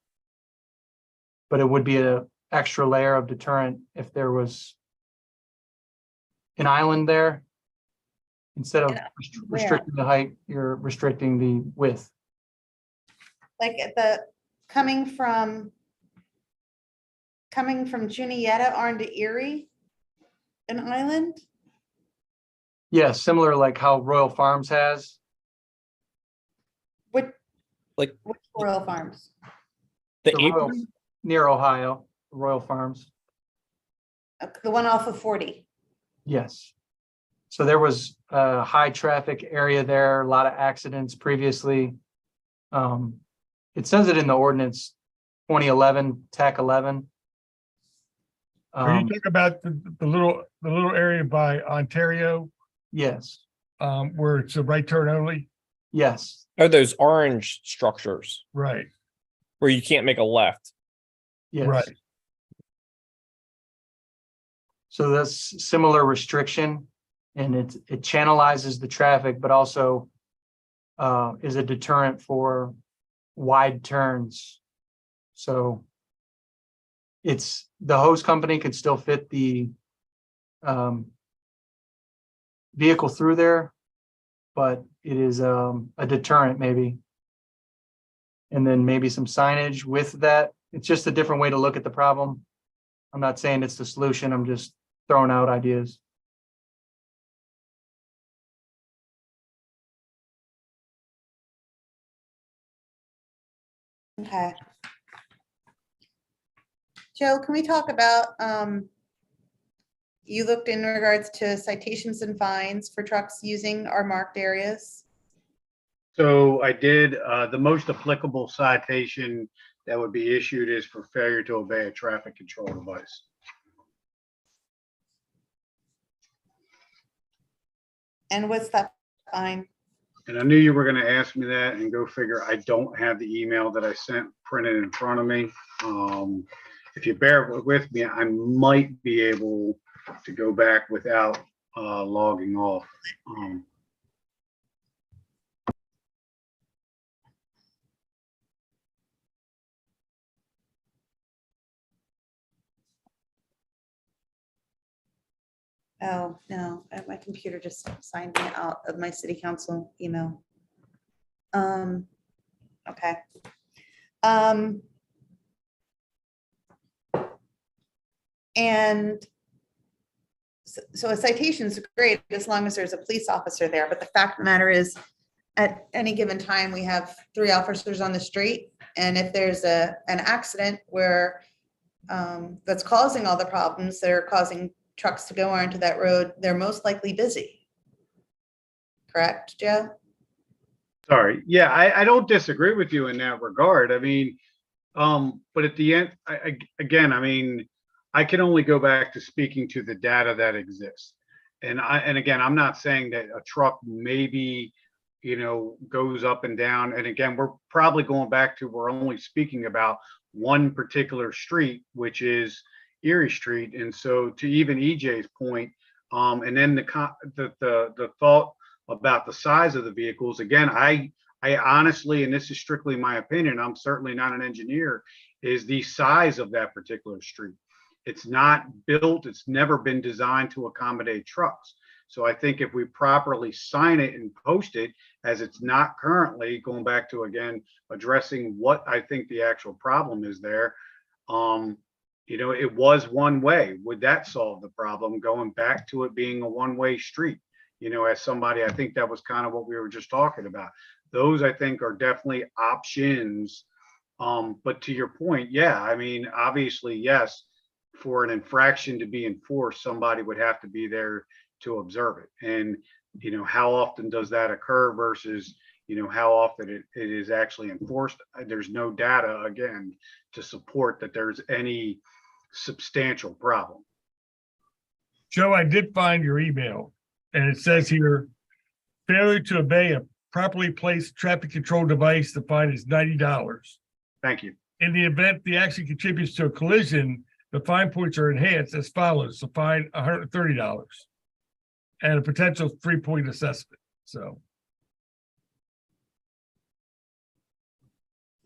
But it would be an extra layer of deterrent if there was an island there Instead of Yeah, where? restricting the height, you're restricting the width. Like at the, coming from Juniata on to Erie, an island? Yeah, similar like how Royal Farms has. Which, Like which Royal Farms? the The Royal, apron, near Ohio, Royal Farms. The one off of 40. Yes. So there was a high traffic area there, a lot of accidents previously. It says it in the ordinance 2011, TAC 11. Are you talking about the little area by Ontario, Yes, where it's a right turn only? yes, are those orange structures Right, where you can't make a left? yes. right. So that's similar restriction and it channelizes the traffic, but also is a deterrent for wide turns. So it's the hose company could still fit the vehicle through there, but it is a deterrent maybe. And then maybe some signage with that. It's just a different way to look at the problem. I'm not saying it's the solution. I'm just throwing out ideas. Okay. Joe, can we talk about, you looked in regards to citations and fines for trucks using our marked areas? So I did, the most applicable citation that would be issued is for failure to obey a traffic control device. And what's that fine? And I knew you were going to ask me that, and go figure, I don't have the email that I sent printed in front of me. If you bear with me, I might be able to go back without logging off. Oh, no, my computer just signed me out of my city council email. Okay. And so a citation is great as long as there's a police officer there, but the fact of the matter is, at any given time, we have 3 officers on the street, and if there's an accident where that's causing all the problems that are causing trucks to go onto that road, they're most likely busy. Correct, Joe? Sorry. Yeah, I don't disagree with you in that regard. I mean, but at the end, again, I mean, I can only go back to speaking to the data that exists. And again, I'm not saying that a truck maybe, goes up and down. And again, we're probably going back to, we're only speaking about one particular street, which is Erie Street. And so to even EJ's point, and then the thought about the size of the vehicles, again, I honestly, and this is strictly my opinion, I'm certainly not an engineer, is the size of that particular street. It's not built, it's never been designed to accommodate trucks. So I think if we properly sign it and post it, as it's not currently, going back to, again, addressing what I think the actual problem is there, it was one way. Would that solve the problem, going back to it being a one-way street? As somebody, I think that was kind of what we were just talking about. Those, I think, are definitely options. But to your point, yeah, I mean, obviously, yes, for an infraction to be enforced, somebody would have to be there to observe it. And, how often does that occur versus, how often it is actually enforced? There's no data, again, to support that there's any substantial problem. Joe, I did find your email, and it says here, failure to obey a properly placed traffic control device, the fine is $90. Thank you. In the event the action contributes to a collision, the fine points are enhanced as follows: the fine $130 and a potential 3-point assessment. So,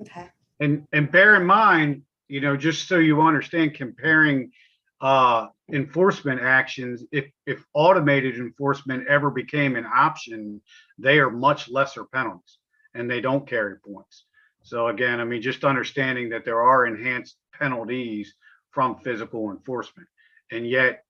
Okay. And bear in mind, just so you understand, comparing enforcement actions, if automated enforcement ever became an option, they are much lesser penalties and they don't carry points. So again, I mean, just understanding that there are enhanced penalties from physical enforcement. And yet,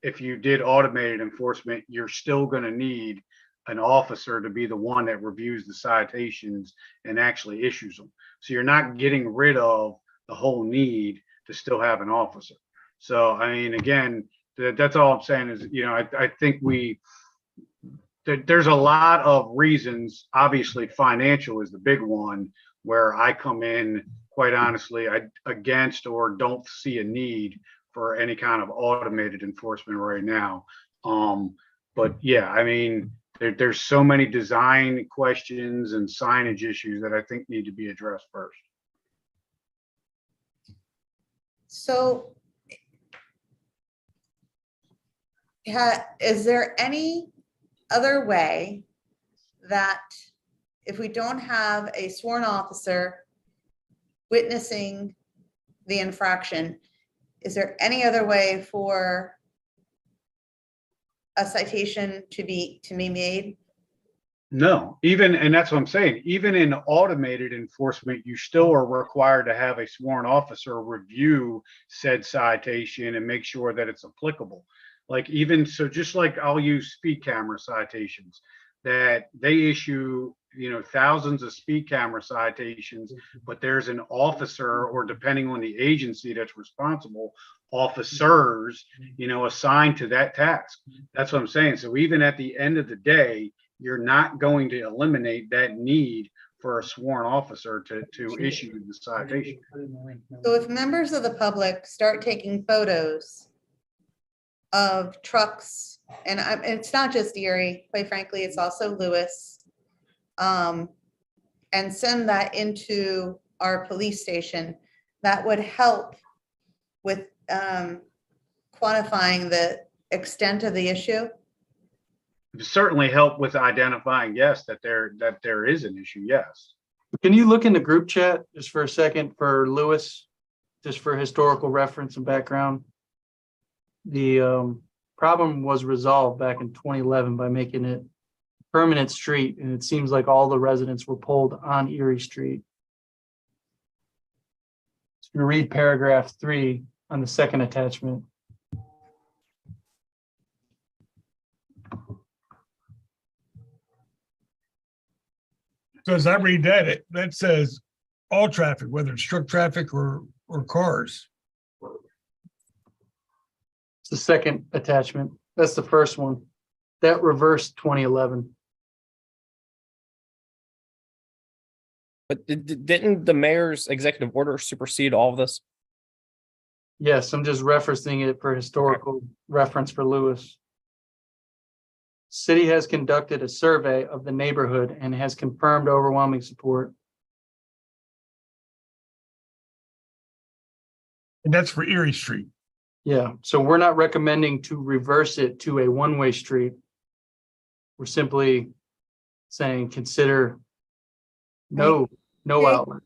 if you did automated enforcement, you're still going to need an officer to be the one that reviews the citations and actually issues them. So you're not getting rid of the whole need to still have an officer. So, I mean, again, that's all I'm saying is, I think there's a lot of reasons. Obviously, financial is the big one where I come in, quite honestly, against or don't see a need for any kind of automated enforcement right now. But yeah, I mean, there's so many design questions and signage issues that I think need to be addressed first. So is there any other way that if we don't have a sworn officer witnessing the infraction, is there any other way for a citation to be made? No, and that's what I'm saying. Even in automated enforcement, you still are required to have a sworn officer review said citation and make sure that it's applicable. Like even so, just like I'll use speed camera citations that they issue, thousands of speed camera citations, but there's an officer, or depending on the agency that's responsible, officers, assigned to that task. That's what I'm saying. So even at the end of the day, you're not going to eliminate that need for a sworn officer to issue the citation. So if members of the public start taking photos of trucks, and it's not just Erie, quite frankly, it's also Lewis, and send that into our police station, that would help with quantifying the extent of the issue. Certainly help with identifying, yes, that there is an issue. Yes. Can you look in the group chat just for a second for Lewis, just for historical reference and background? The problem was resolved back in 2011 by making it a permanent street, and it seems like all the residents were pulled on Erie Street. So you read paragraph 3 on the second attachment. So as I read that, that says all traffic, whether it's truck traffic or cars. It's the second attachment. That's the first one. That reversed 2011. But didn't the mayor's executive order supersede all of this? Yes, I'm just referencing it for historical reference for Lewis. City has conducted a survey of the neighborhood and has confirmed overwhelming support. And that's for Erie Street. Yeah, so we're not recommending to reverse it to a one-way street. We're simply saying consider no outlet.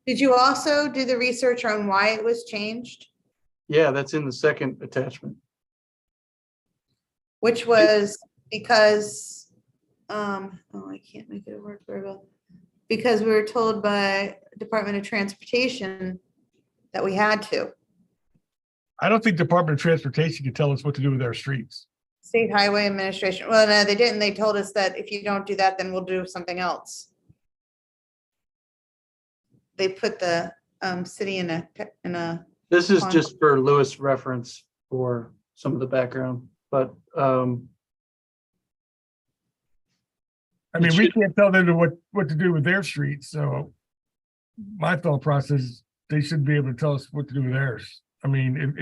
Did you also do the research on why it was changed? Yeah, that's in the second attachment. Which was because, I can't make it work very well. Because we were told by Department of Transportation that we had to. I don't think Department of Transportation can tell us what to do with our streets. State Highway Administration. Well, no, they didn't. They told us that if you don't do that, then we'll do something else. They put the city in a. This is just for Lewis reference for some of the background, but I mean, we can't tell them what to do with their streets. So my thought process is they should be able to tell us what to do with theirs. I mean,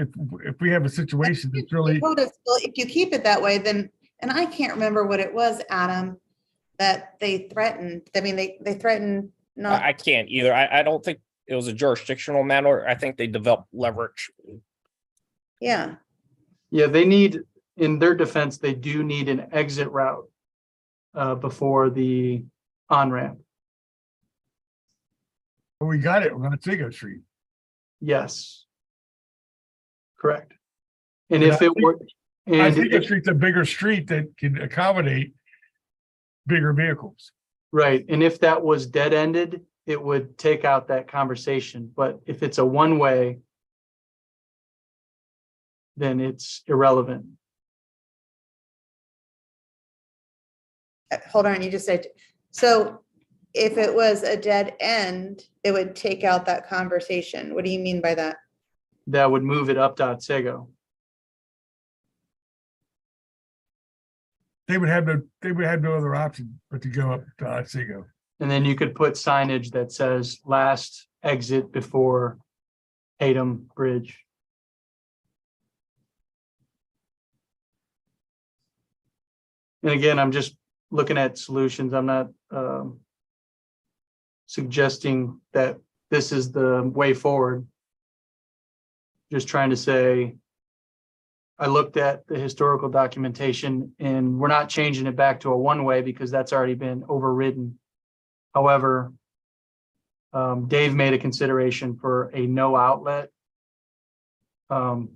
if we have a situation that's really. Well, if you keep it that way, then, and I can't remember what it was, Adam, that they threatened. I mean, they threatened not. I can't either. I don't think it was a jurisdictional matter. I think they developed leverage. Yeah. Yeah, they need, in their defense, they do need an exit route before the on-ramp. Well, we got it. We're on Tigo Street. Yes. Correct. And if it were, I and think the street's a bigger street that can accommodate bigger vehicles. right, and if that was dead-ended, it would take out that conversation, but if it's a one-way, then it's irrelevant. Hold on, you just said, so if it was a dead end, it would take out that conversation. What do you mean by that? That would move it up to Otsego. They would have no other option but to go up to Otsego. And then you could put signage that says last exit before Tatum Bridge. And again, I'm just looking at solutions. I'm not suggesting that this is the way forward. Just trying to say, I looked at the historical documentation and we're not changing it back to a one-way because that's already been overridden. However, Dave made a consideration for a no outlet that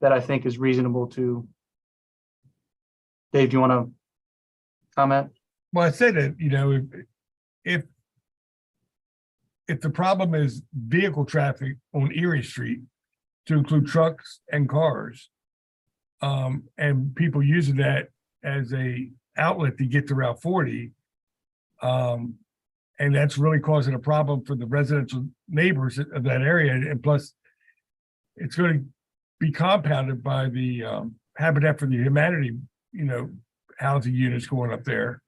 I think is reasonable to. Dave, do you want to comment? Well, I said that, if the problem is vehicle traffic on Erie Street, to include trucks and cars, and people using that as a outlet to get to Route 40, and that's really causing a problem for the residential neighbors of that area. And plus, it's going to be compounded by the Habitat for the Humanity, housing units going up there.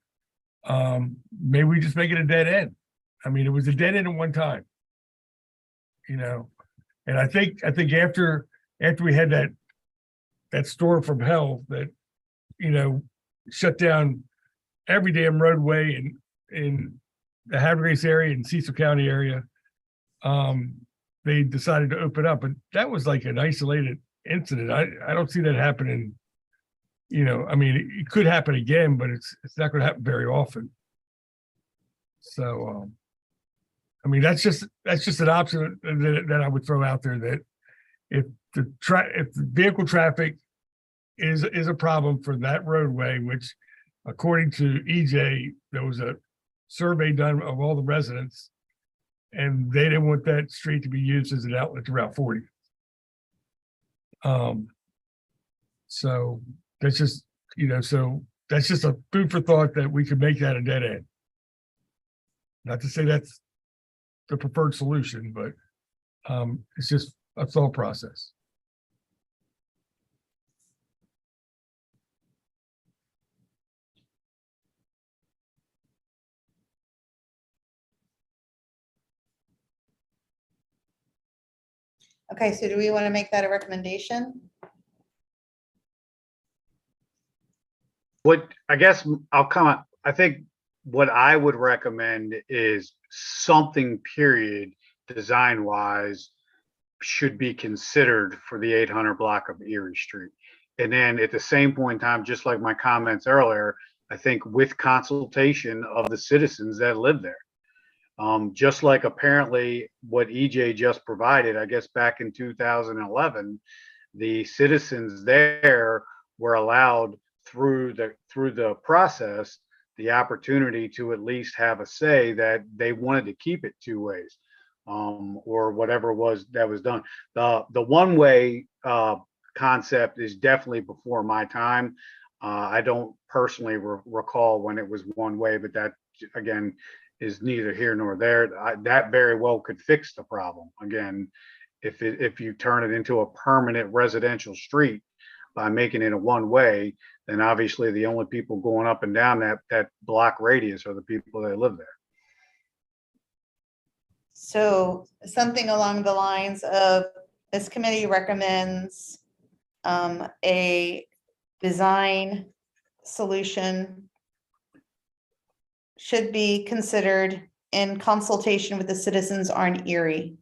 Maybe we just make it a dead end. I mean, it was a dead end at one time, and I think after we had that storm from hell that, shut down every damn roadway in the Havertide Grace area and Cecil County area, they decided to open up, but that was like an isolated incident. I don't see that happening. It could happen again, but it's not going to happen very often. So, that's just an option that I would throw out there, that if the vehicle traffic is a problem for that roadway, which according to EJ, there was a survey done of all the residents, and they didn't want that street to be used as an outlet to Route 40. So that's just, so that's just a food for thought that we could make that a dead end. Not to say that's the preferred solution, but it's just a thought process. Okay, so do we want to make that a recommendation? I guess I'll comment. I think what I would recommend is something, period, design wise, should be considered for the 800 block of Erie Street. And then at the same point in time, just like my comments earlier, I think with consultation of the citizens that live there. Just like apparently what EJ just provided, I guess back in 2011, the citizens there were allowed through the process the opportunity to at least have a say that they wanted to keep it two ways, or whatever was that was done. The one way concept is definitely before my time. I don't personally recall when it was one way, but that again is neither here nor there. That very well could fix the problem. Again, if you turn it into a permanent residential street by making it a one way, then obviously the only people going up and down that block radius are the people that live there. So something along the lines of, this committee recommends a design solution should be considered in consultation with the citizens on Erie.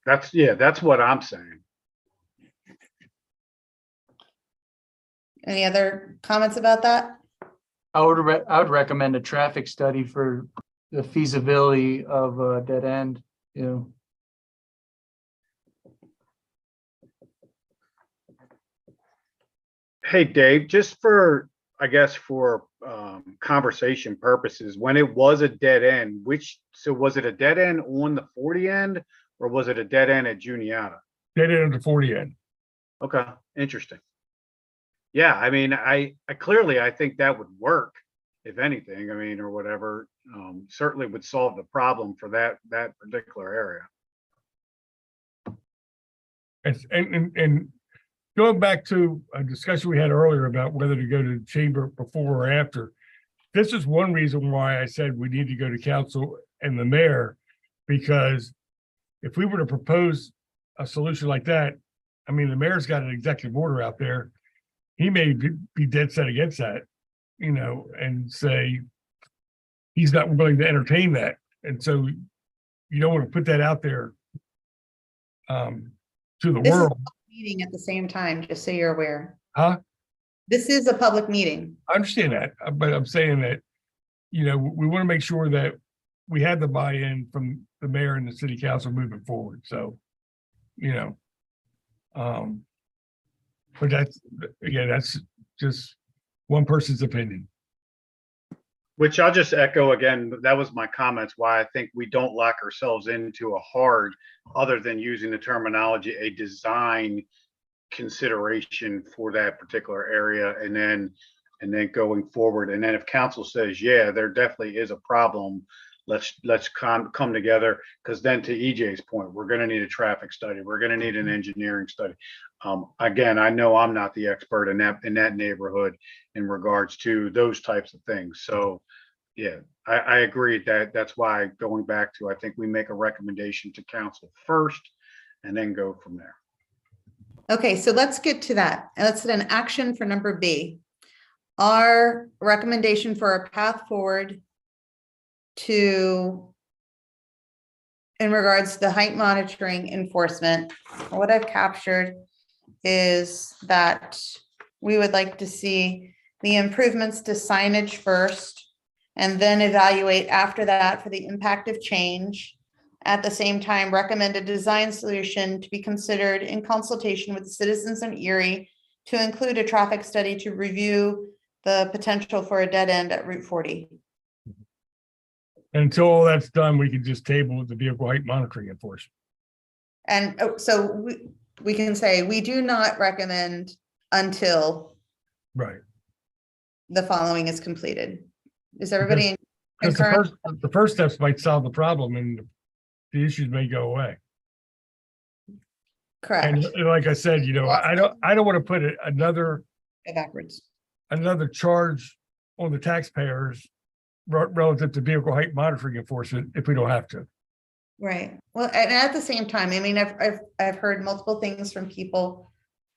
That's what I'm saying. Any other comments about that? I would recommend a traffic study for the feasibility of a dead end, Hey, Dave, just for, I guess, for conversation purposes, when it was a dead end, so was it a dead end on the 40 end or was it a dead end at Juniata? Dead end of the 40 end. Okay, interesting. Yeah, I mean, I clearly, I think that would work, if anything, I mean, or whatever, certainly would solve the problem for that particular area. And going back to a discussion we had earlier about whether to go to the chamber before or after, this is one reason why I said we need to go to council and the mayor, because if we were to propose a solution like that, I mean, the mayor's got an executive order out there. He may be dead set against that, you know, and say he's not willing to entertain that. And so you don't want to put that out there to the This is a world. public meeting at the same time, just so you're aware. Huh? This is a public meeting. I understand that, but I'm saying that, you know, we want to make sure that we have the buy-in from the mayor and the city council moving forward. So, you know, but that's, again, that's just one person's opinion. Which I'll just echo again, that was my comments, why I think we don't lock ourselves into a hard, other than using the terminology, a design consideration for that particular area, and then going forward. And then if council says, yeah, there definitely is a problem, let's come together, because then to EJ's point, we're going to need a traffic study, we're going to need an engineering study. Again, I know I'm not the expert in that neighborhood in regards to those types of things. So yeah, I agree that's why, going back to, I think we make a recommendation to council first and then go from there. Okay, so let's get to that. And let's set an action for number B. Our recommendation for a path forward to, in regards to the height monitoring enforcement, what I've captured is that we would like to see the improvements to signage first, and then evaluate after that for the impact of change. At the same time, recommend a design solution to be considered in consultation with the citizens in Erie to include a traffic study to review the potential for a dead end at Route 40. And until all that's done, we can just table the vehicle height monitoring enforcement. And so we can say, we do not recommend until Right. the following is completed. Is everybody Because concurrent? the first steps might solve the problem and the issues may go away. Correct. And like I said, you know, I don't want to put another Go backwards. charge on the taxpayers relative to vehicle height monitoring enforcement if we don't have to. Right. Well, and at the same time, I mean, I've heard multiple things from people,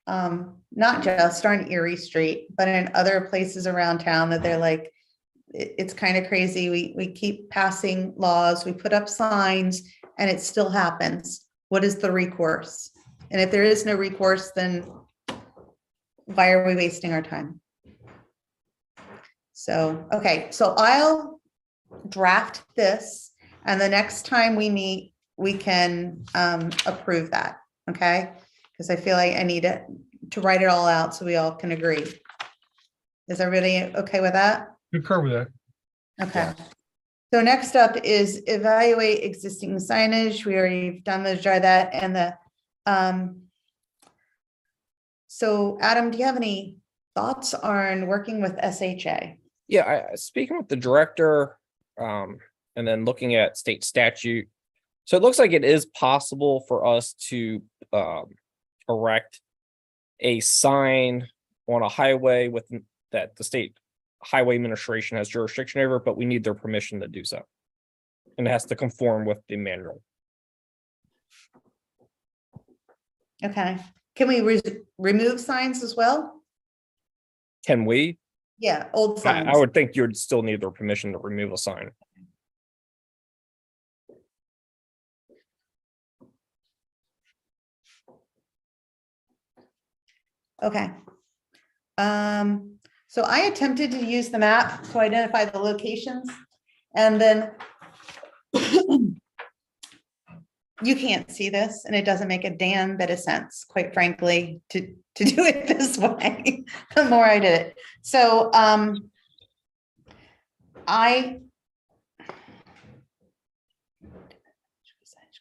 not just on Erie Street, but in other places around town, that they're like, it's kind of crazy. We keep passing laws, we put up signs, and it still happens. What is the recourse? And if there is no recourse, then why are we wasting our time? So, okay, so I'll draft this, and the next time we meet, we can approve that, okay? Because I feel like I need to write it all out so we all can agree. Is everybody okay with that? Concur with that. Okay. So next up is evaluate existing signage. We already done that, and the so Adam, do you have any thoughts on working with SHA? Yeah, speaking with the director, and then looking at state statute. So it looks like it is possible for us to erect a sign on a highway with that the state highway administration has jurisdiction over, but we need their permission to do so. And it has to conform with the manual. Okay. Can we remove signs as well? Can we? Yeah, old signs. I would think you'd still need their permission to remove a sign. Okay. So I attempted to use the map to identify the locations, and then you can't see this, and it doesn't make a damn bit of sense, quite frankly, to do it this way, the more I did it. So,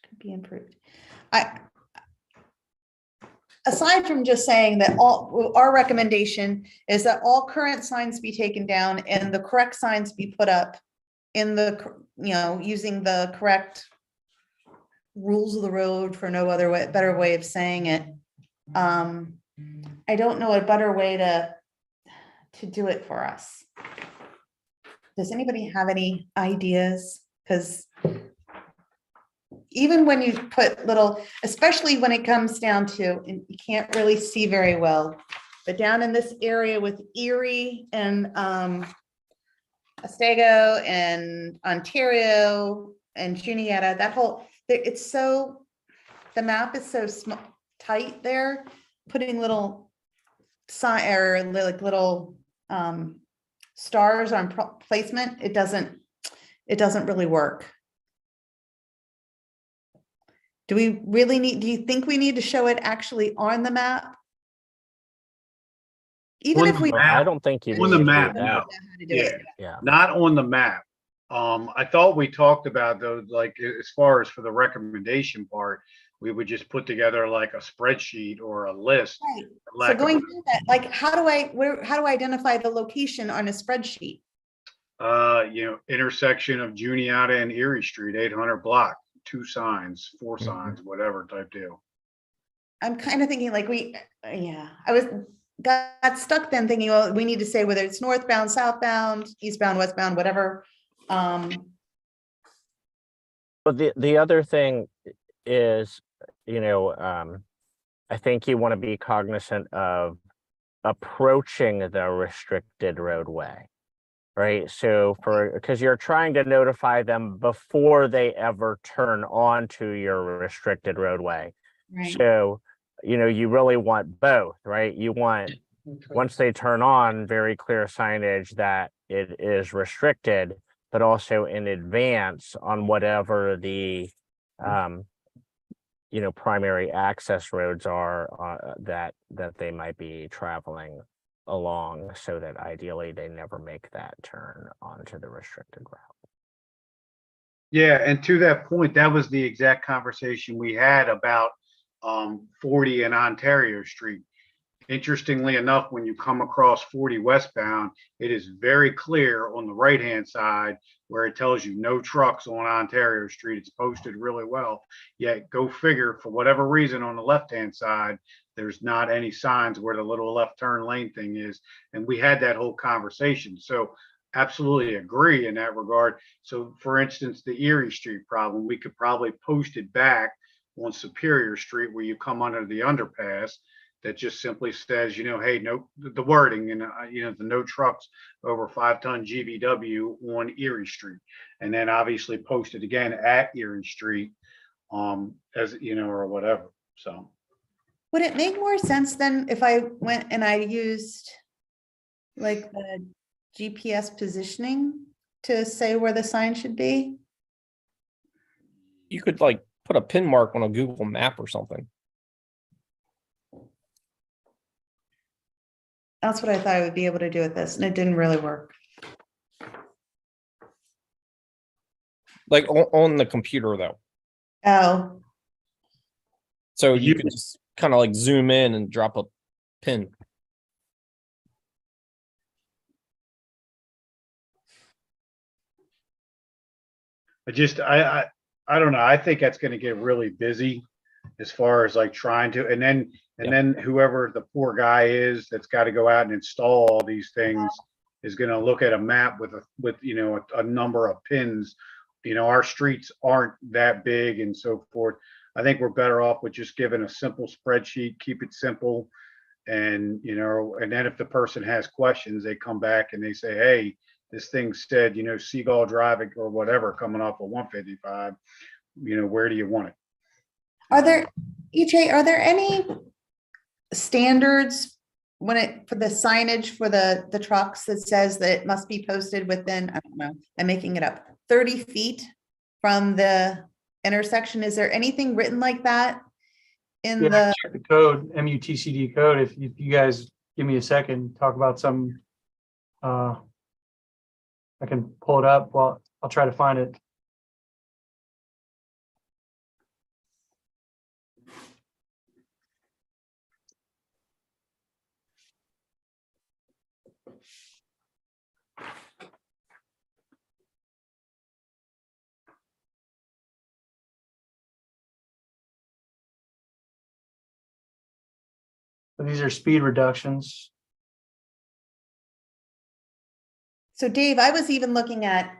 could be improved. Aside from just saying that our recommendation is that all current signs be taken down and the correct signs be put up in the, using the correct rules of the road, for no other way, better way of saying it. I don't know a better way to do it for us. Does anybody have any ideas? Because even when you put little, especially when it comes down to, and you can't really see very well, but down in this area with Erie and Otsego and Ontario and Juniata, that whole, it's so, the map is so tight there, putting little sign or like little stars on placement, it doesn't really work. Do we really need, do you think we need to show it actually on the map? Even if we. I don't think you On the need to do map, that. no. Yeah. Yeah. Not on the map. I thought we talked about those, like, as far as for the recommendation part, we would just put together like a spreadsheet or a list. Right. So going through that, like, how do I identify the location on a spreadsheet? Intersection of Juniata and Erie Street, 800 block, 2 signs, 4 signs, whatever type deal. I'm kind of thinking like I got stuck then thinking, well, we need to say whether it's northbound, southbound, eastbound, westbound, whatever. But the other thing is, I think you want to be cognizant of approaching the restricted roadway, right? So because you're trying to notify them before they ever turn onto your restricted roadway. Right. So, you really want both, right? You want, once they turn on, very clear signage that it is restricted, but also in advance on whatever the primary access roads are that they might be traveling along, so that ideally they never make that turn onto the restricted route. Yeah, and to that point, that was the exact conversation we had about 40 and Ontario Street. Interestingly enough, when you come across 40 westbound, it is very clear on the right-hand side where it tells you no trucks on Ontario Street. It's posted really well. Yet go figure, for whatever reason, on the left-hand side, there's not any signs where the little left turn lane thing is. And we had that whole conversation. So absolutely agree in that regard. So for instance, the Erie Street problem, we could probably post it back on Superior Street where you come under the underpass, that just simply says, hey, no, the wording and, the no trucks over 5-ton GVW on Erie Street. And then obviously post it again at Erie Street, as, or whatever. So. Would it make more sense then if I went and I used like the GPS positioning to say where the sign should be? You could like put a pin mark on a Google map or something. That's what I thought I would be able to do with this, and it didn't really work. Like on the computer though. Oh, So you could just kind of like zoom in and drop a pin. I don't know. I think that's going to get really busy as far as like trying to, and then whoever the poor guy is that's got to go out and install all these things is going to look at a map with a number of pins. Our streets aren't that big and so forth. I think we're better off with just giving a simple spreadsheet, keep it simple. And, and then if the person has questions, they come back and they say, hey, this thing said, Seagull Drive or whatever coming off of 155, where do you want it? are there any standards for the signage for the trucks that says that it must be posted within, I don't know, I'm making it up, 30 feet from the intersection. Is there anything written like that in Yeah, the, check the code, MUTCD code. If you guys give me a second, talk about some. I can pull it up. Well, I'll try to find it. So these are speed reductions. so Dave, I was even looking at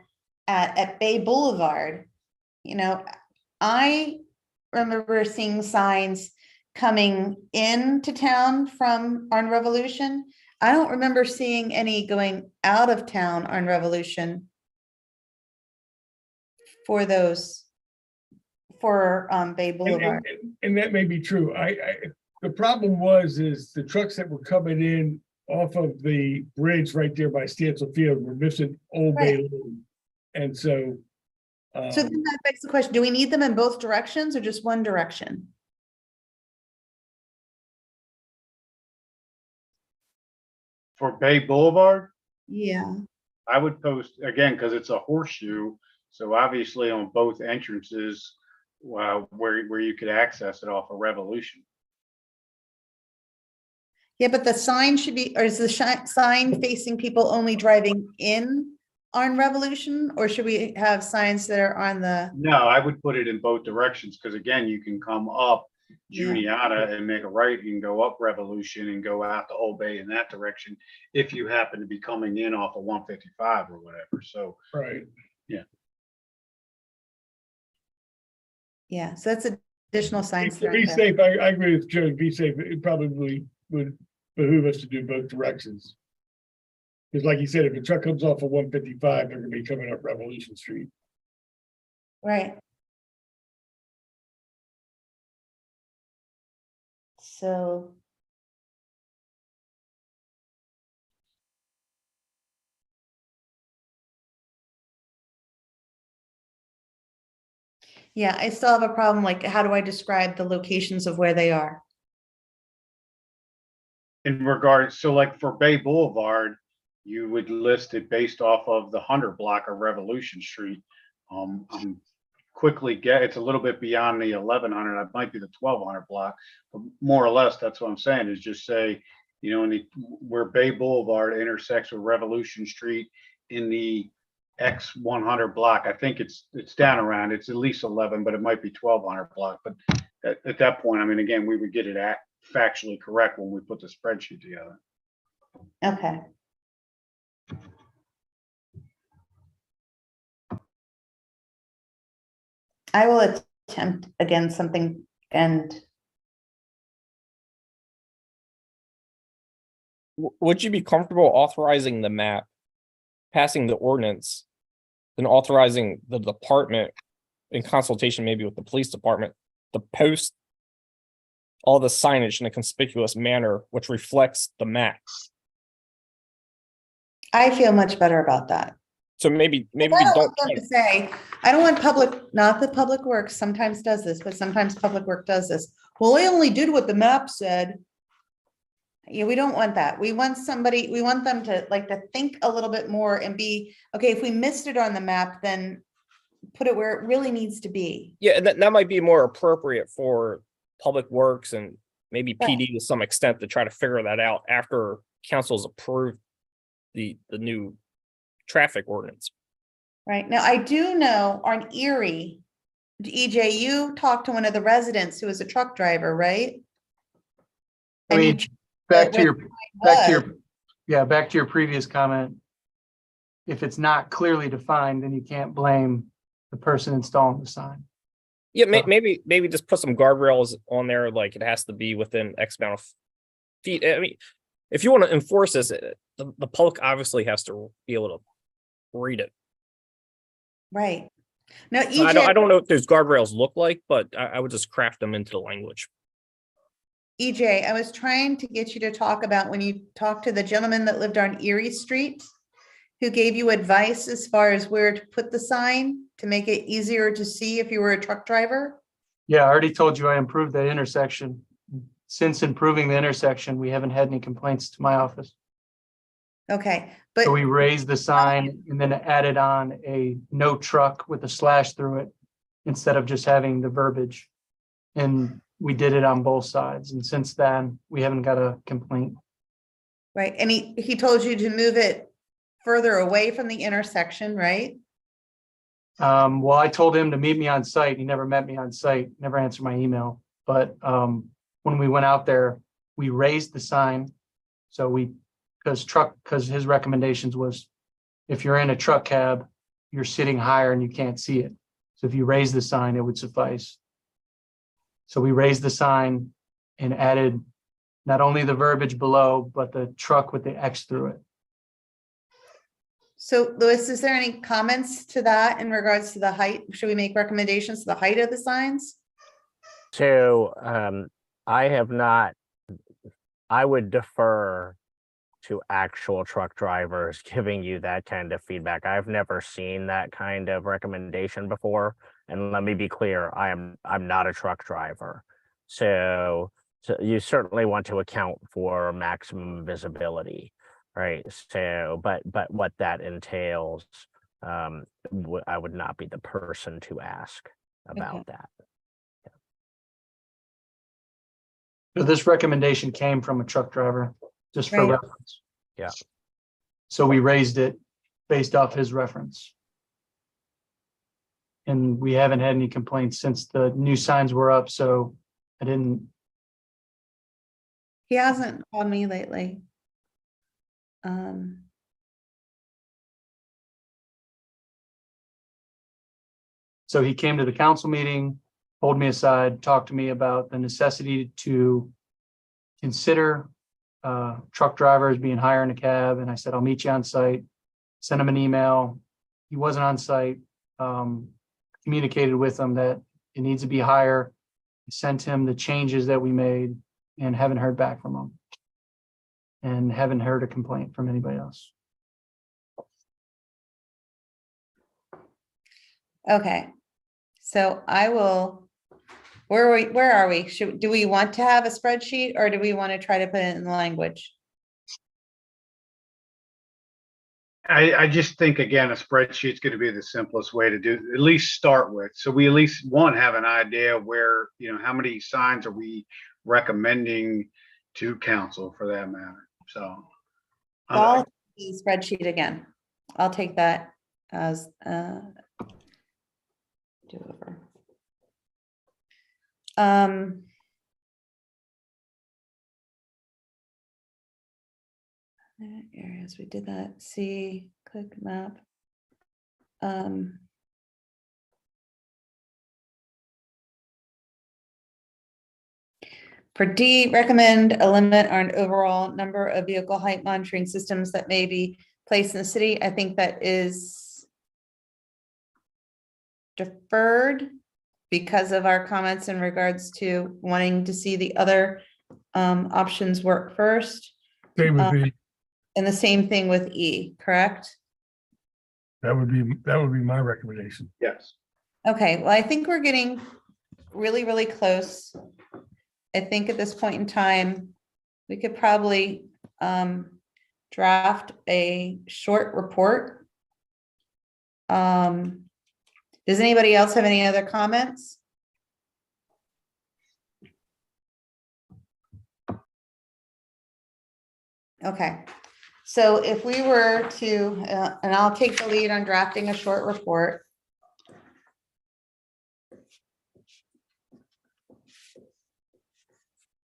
Bay Boulevard. You know, I remember seeing signs coming into town from on Revolution. I don't remember seeing any going out of town on Revolution for those, for Bay Boulevard. And that may be true. The problem is the trucks that were coming in off of the bridge right there by Stansel Field were missing Old Bay Loop. And so. So then that begs the question, do we need them in both directions or just one direction? For Bay Boulevard, Yeah, I would post again, because it's a horseshoe. So obviously on both entrances, where you could access it off of Revolution. yeah, but the sign should be, or is the sign facing people only driving in on Revolution, or should we have signs that are on the? No, I would put it in both directions, because again, you can come up Yeah. Juniata and make a right and go up Revolution and go out to Old Bay in that direction if you happen to be coming in off of 155 or whatever. So Right. Yeah, so that's additional signs. that To are be there. safe, I agree with Joe, be safe, it probably would behoove us to do both directions. Because like you said, if a truck comes off of 155, they're gonna be coming up Revolution Street. Right. So. Yeah, I still have a problem, like, how do I describe the locations of where they are? in regards, so like for Bay Boulevard, you would list it based off of the 100 block of Revolution Street. And quickly it's a little bit beyond the 1100, it might be the 1200 block, but more or less, that's what I'm saying, is just say, where Bay Boulevard intersects with Revolution Street in the X 100 block. I think it's down around, it's at least 11, but it might be 1200 block. But at that point, I mean, again, we would get it factually correct when we put the spreadsheet together. Okay. I will attempt again something and. Would you be comfortable authorizing the map, passing the ordinance, then authorizing the department in consultation maybe with the police department to post all the signage in a conspicuous manner which reflects the map? I feel much better about that. So maybe we I don't don't. want them to say, I don't want not that Public Works sometimes does this, but sometimes Public Work does this. Well, I only did what the map said. Yeah, we don't want that. We want them to think a little bit more and be, okay, if we missed it on the map, then put it where it really needs to be. Yeah, and that might be more appropriate for Public Works and maybe Right. PD to some extent to try to figure that out after council's approved the new traffic ordinance. Right, now I do know on Erie, EJ, you talked to one of the residents who was a truck driver, right? I And mean, you- back to was. your previous comment. If it's not clearly defined, then you can't blame the person installing the sign. Yeah, maybe just put some guardrails on there, like it has to be within X amount of feet. I mean, if you want to enforce this, the public obviously has to be able to read it. Right. Now, So I don't know what those guardrails look like, but I would just craft them into the language. EJ, I was trying to get you to talk about when you talked to the gentleman that lived on Erie Street, who gave you advice as far as where to put the sign to make it easier to see if you were a truck driver? Yeah, I already told you I improved that intersection. Since improving the intersection, we haven't had any complaints to my office. Okay, So we but raised the sign and then added on a no truck with a slash through it instead of just having the verbiage. And we did it on both sides. And since then, we haven't got a complaint. right, and he told you to move it further away from the intersection, right? Well, I told him to meet me on site. He never met me on site, never answered my email. But when we went out there, we raised the sign. So because his recommendations was if you're in a truck cab, you're sitting higher and you can't see it. So if you raise the sign, it would suffice. So we raised the sign and added not only the verbiage below, but the truck with the X through it. So Louis, is there any comments to that in regards to the height? Should we make recommendations to the height of the signs? So I have not, I would defer to actual truck drivers giving you that kind of feedback. I've never seen that kind of recommendation before. And let me be clear, I'm not a truck driver. So you certainly want to account for maximum visibility, right? So, but what that entails, I would not be the person to ask about Okay. that. So this recommendation came from a truck driver, just for Right. reference. Yeah. So we raised it based off his reference. And we haven't had any complaints since the new signs were up, so I didn't, He hasn't called me lately. so he came to the council meeting, pulled me aside, talked to me about the necessity to consider truck drivers being higher in a cab, and I said, I'll meet you on site. Sent him an email. He wasn't on site. Communicated with him that it needs to be higher. Sent him the changes that we made and haven't heard back from him. And haven't heard a complaint from anybody else. Okay, so I will, where are we? Do we want to have a spreadsheet or do we want to try to put it in the language? I just think, again, a spreadsheet's going to be the simplest way to do, at least start with. So we at least, one, have an idea of where, how many signs are we recommending to council for that matter. So. I'll do the spreadsheet again. I'll take that as do over. Areas we did that. See, click map. For D, recommend a limit on overall number of vehicle height monitoring systems that may be placed in the city. I think that is deferred because of our comments in regards to wanting to see the other options work first. Same with me. And the same thing with E, correct? That would be my recommendation. Yes. Okay, well, I think we're getting really, really close. I think at this point in time, we could probably draft a short report. Does anybody else have any other comments? Okay, so if we were to, and I'll take the lead on drafting a short report.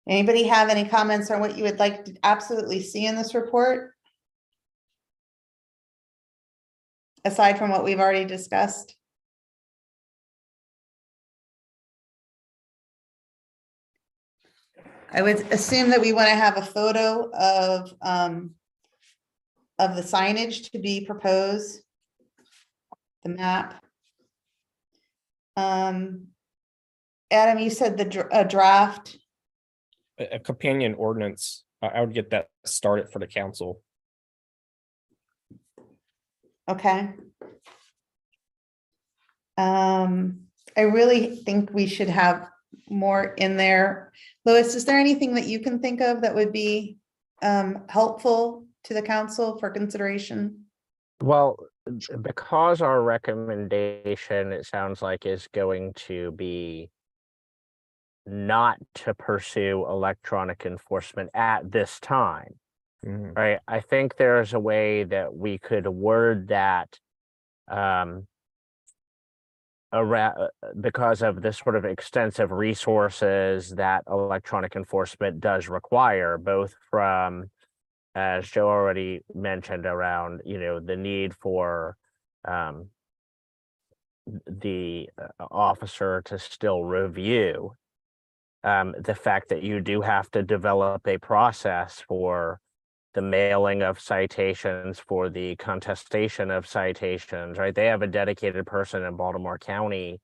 Anybody have any comments on what you would like to absolutely see in this report? Aside from what we've already discussed? I would assume that we want to have a photo of the signage to be proposed. The map. Adam, you said a draft. A companion ordinance, I would get that started for the council. Okay. I really think we should have more in there. Louis, is there anything that you can think of that would be helpful to the council for consideration? Well, because our recommendation, it sounds like, is going to be not to pursue electronic enforcement at this time, Mhm. right? I think there's a way that we could word that around, because of the sort of extensive resources that electronic enforcement does require, both from, as Joe already mentioned, around, the need for the officer to still review, the fact that you do have to develop a process for the mailing of citations, for the contestation of citations, right? They have a dedicated person in Baltimore County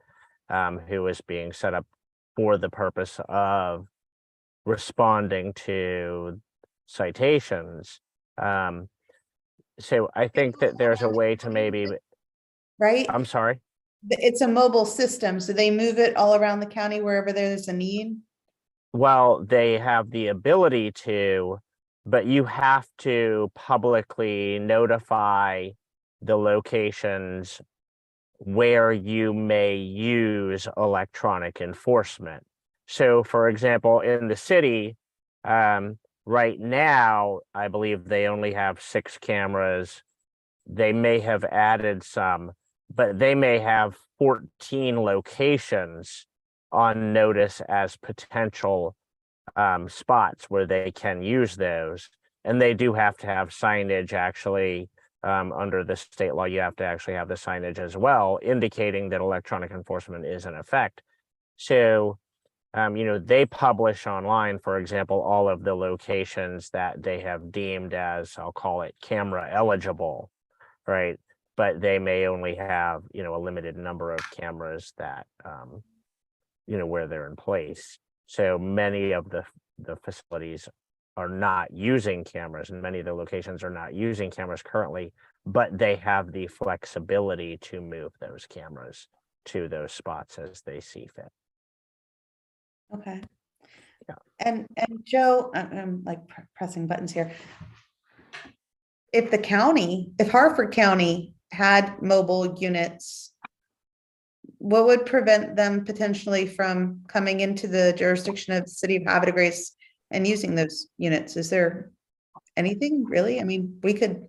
who is being set up for the purpose of responding to citations. So I think that there's a way to maybe, Right? I'm sorry. It's a mobile system, so they move it all around the county wherever there's a need. Well, they have the ability to, but you have to publicly notify the locations where you may use electronic enforcement. So, for example, in the city, right now, I believe they only have 6 cameras. They may have added some, but they may have 14 locations on notice as potential spots where they can use those. And they do have to have signage actually, under the state law. You have to actually have the signage as well, indicating that electronic enforcement is in effect. So, they publish online, for example, all of the locations that they have deemed as, I'll call it, camera eligible, right? But they may only have, a limited number of cameras that, where they're in place. So many of the facilities are not using cameras, and many of the locations are not using cameras currently, but they have the flexibility to move those cameras to those spots as they see fit. Okay. Yeah. And Joe, I'm like pressing buttons here. If Harford County had mobile units, what would prevent them potentially from coming into the jurisdiction of the city of Havre de Grace and using those units? Is there anything really? I mean, we could.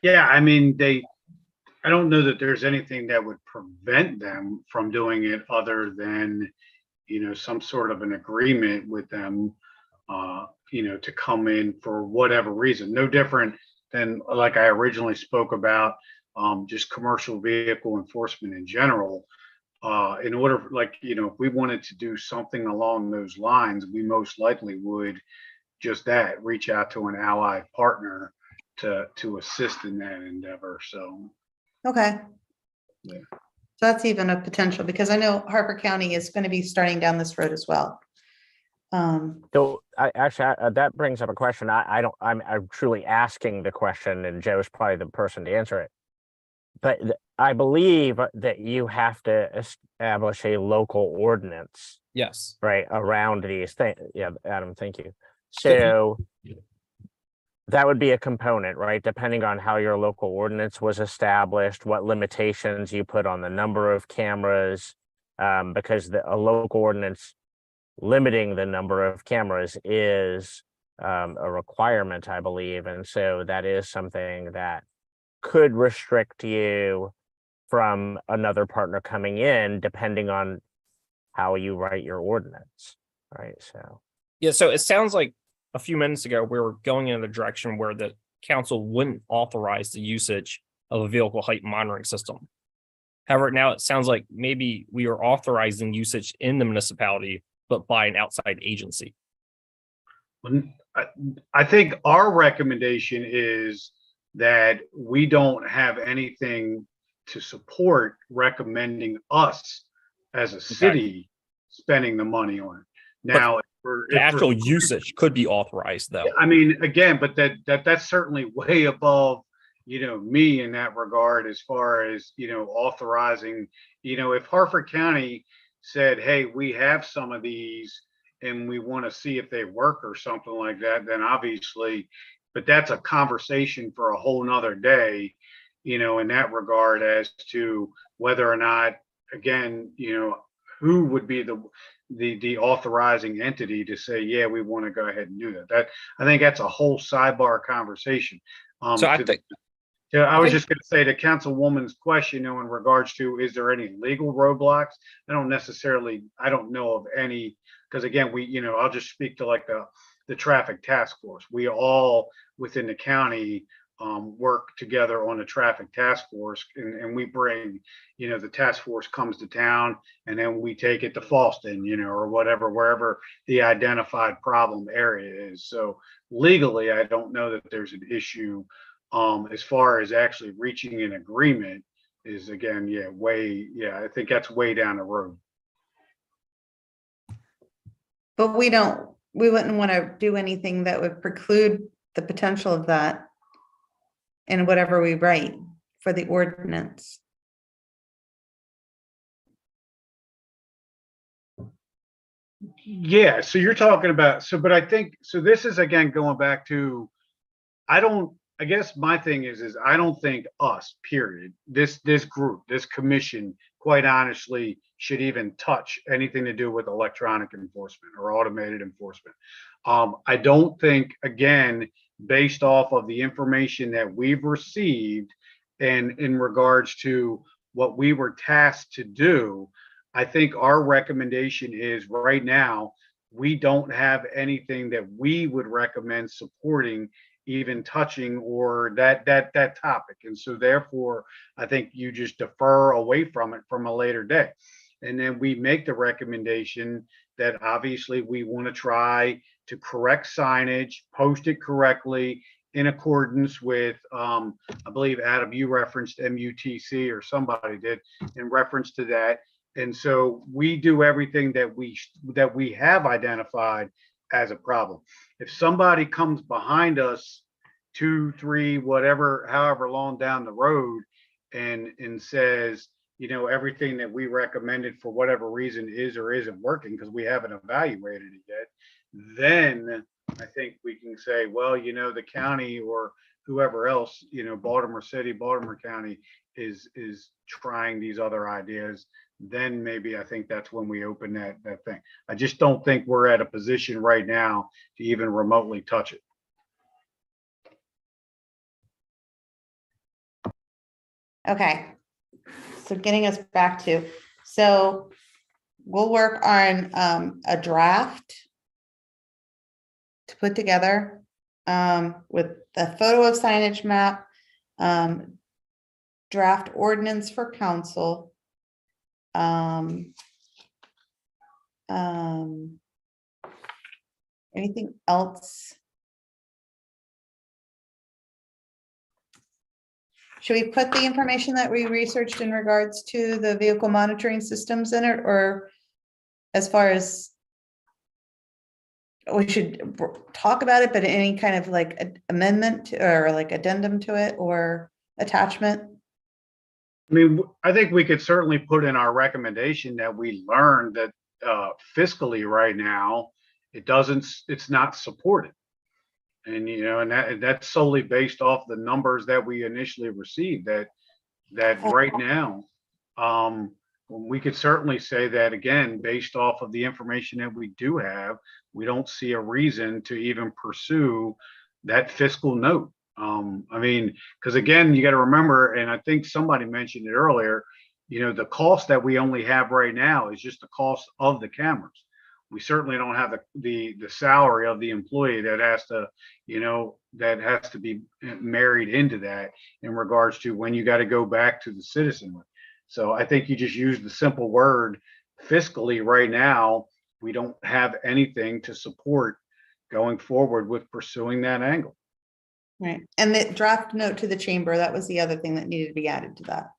Yeah, I mean, I don't know that there's anything that would prevent them from doing it other than, some sort of an agreement with them, to come in for whatever reason. No different than like I originally spoke about, just commercial vehicle enforcement in general. In order, like, if we wanted to do something along those lines, we most likely would just reach out to an allied partner to assist in that endeavor. So, Okay. yeah. So that's even a potential, because I know Harper County is going to be starting down this road as well. So I actually, that brings up a question. I'm truly asking the question, and Joe's probably the person to answer it. But I believe that you have to establish a local ordinance, Yes. right, around these things. Yeah, Adam, thank you. So that would be a component, right? Depending on how your local ordinance was established, what limitations you put on the number of cameras, because a local ordinance limiting the number of cameras is a requirement, I believe. And so that is something that could restrict you from another partner coming in, depending on how you write your ordinance, right? So, Yeah, so it sounds like a few minutes ago, we were going in a direction where the council wouldn't authorize the usage of a vehicle height monitoring system. However, now it sounds like maybe we are authorizing usage in the municipality, but by an outside agency. I think our recommendation is that we don't have anything to support recommending us as a city spending the money on it. Now, The actual usage could be authorized, though. I mean, again, but that's certainly way above me in that regard, as far as, authorizing, if Harford County said, hey, we have some of these and we want to see if they work or something like that, then obviously, but that's a conversation for a whole nother day, in that regard, as to whether or not, again, who would be the authorizing entity to say, yeah, we want to go ahead and do that. I think that's a whole sidebar conversation. So I To think Yeah, I I was think just going to say to Councilwoman's question, in regards to, is there any legal roadblocks? I don't know of any, because again, I'll just speak to like the traffic task force. We all within the county work together on a traffic task force, and we bring, the task force comes to town, and then we take it to Fallston, or whatever, wherever the identified problem area is. So legally, I don't know that there's an issue. As far as actually reaching an agreement is, again, I think that's way down the road. But we wouldn't want to do anything that would preclude the potential of that in whatever we write for the ordinance. Yeah, so you're talking about, but I think, so this is, again, going back to, I guess my thing is I don't think us, period, this group, this commission, quite honestly, should even touch anything to do with electronic enforcement or automated enforcement. I don't think, again, based off of the information that we've received and in regards to what we were tasked to do, I think our recommendation is, right now, we don't have anything that we would recommend supporting, even touching, or that topic. And so therefore, I think you just defer away from it from a later day. And then we make the recommendation that obviously we want to try to correct signage, post it correctly in accordance with, I believe, Adam, you referenced MUTC, or somebody did, in reference to that. And so we do everything that we have identified as a problem. If somebody comes behind us 2, 3, whatever, however long down the road, and says, everything that we recommended for whatever reason is or isn't working because we haven't evaluated it yet, then I think we can say, well, the county or whoever else, Baltimore City, Baltimore County is trying these other ideas. Then maybe I think that's when we open that thing. I just don't think we're at a position right now to even remotely touch it. Okay. So getting us back to, so we'll work on a draft to put together with a photo of signage map, draft ordinance for council. Anything else? Should we put the information that we researched in regards to the vehicle monitoring systems in it, or as far as we should talk about it, but any kind of like amendment or like addendum to it or attachment? I mean, I think we could certainly put in our recommendation that we learned that fiscally right now, it's not supported. And, and that's solely based off the numbers that we initially received, that right now, we could certainly say that, again, based off of the information that we do have, we don't see a reason to even pursue that fiscal note. I mean, because again, you got to remember, and I think somebody mentioned it earlier, the cost that we only have right now is just the cost of the cameras. We certainly don't have the salary of the employee that has to be married into that in regards to when you got to go back to the citizenry. So I think you just use the simple word fiscally right now. We don't have anything to support going forward with pursuing that angle. Right. And the draft note to the chamber, that was the other thing that needed to be added to that.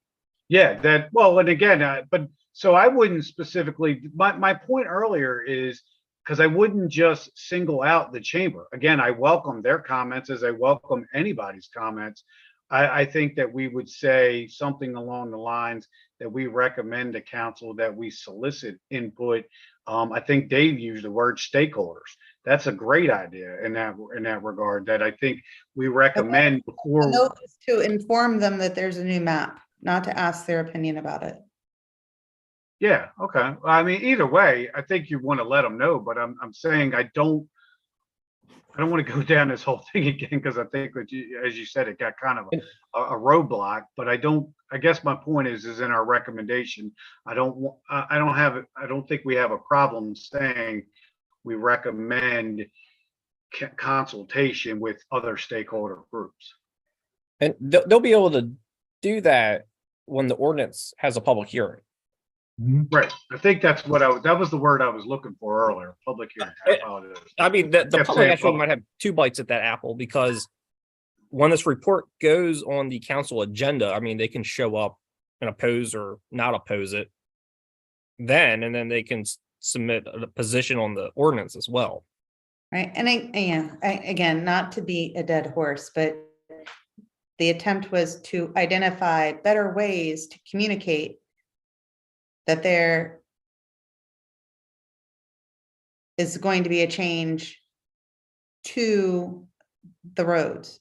Yeah, and again, but so I wouldn't specifically, my point earlier is, because I wouldn't just single out the chamber. Again, I welcome their comments as I welcome anybody's comments. I think that we would say something along the lines that we recommend to council that we solicit input. I think Dave used the word stakeholders. That's a great idea in that regard, that I think we recommend A before. note is to inform them that there's a new map, not to ask their opinion about it. Yeah, okay. I mean, either way, I think you want to let them know, but I'm saying I don't want to go down this whole thing again, because I think that you, as you said, it got kind of a roadblock, but I guess my point is in our recommendation, I don't think we have a problem saying we recommend consultation with other stakeholder groups. And they'll be able to do that when the ordinance has a public hearing. Right. I think that was the word I was looking for earlier, public hearing. I apologize. I mean, the Kept public saying actually public. might have two bites at that apple, because when this report goes on the council agenda, I mean, they can show up and oppose or not oppose it then, and then they can submit a position on the ordinance as well. Right, and again, not to beat a dead horse, but the attempt was to identify better ways to communicate that there is going to be a change to the roads.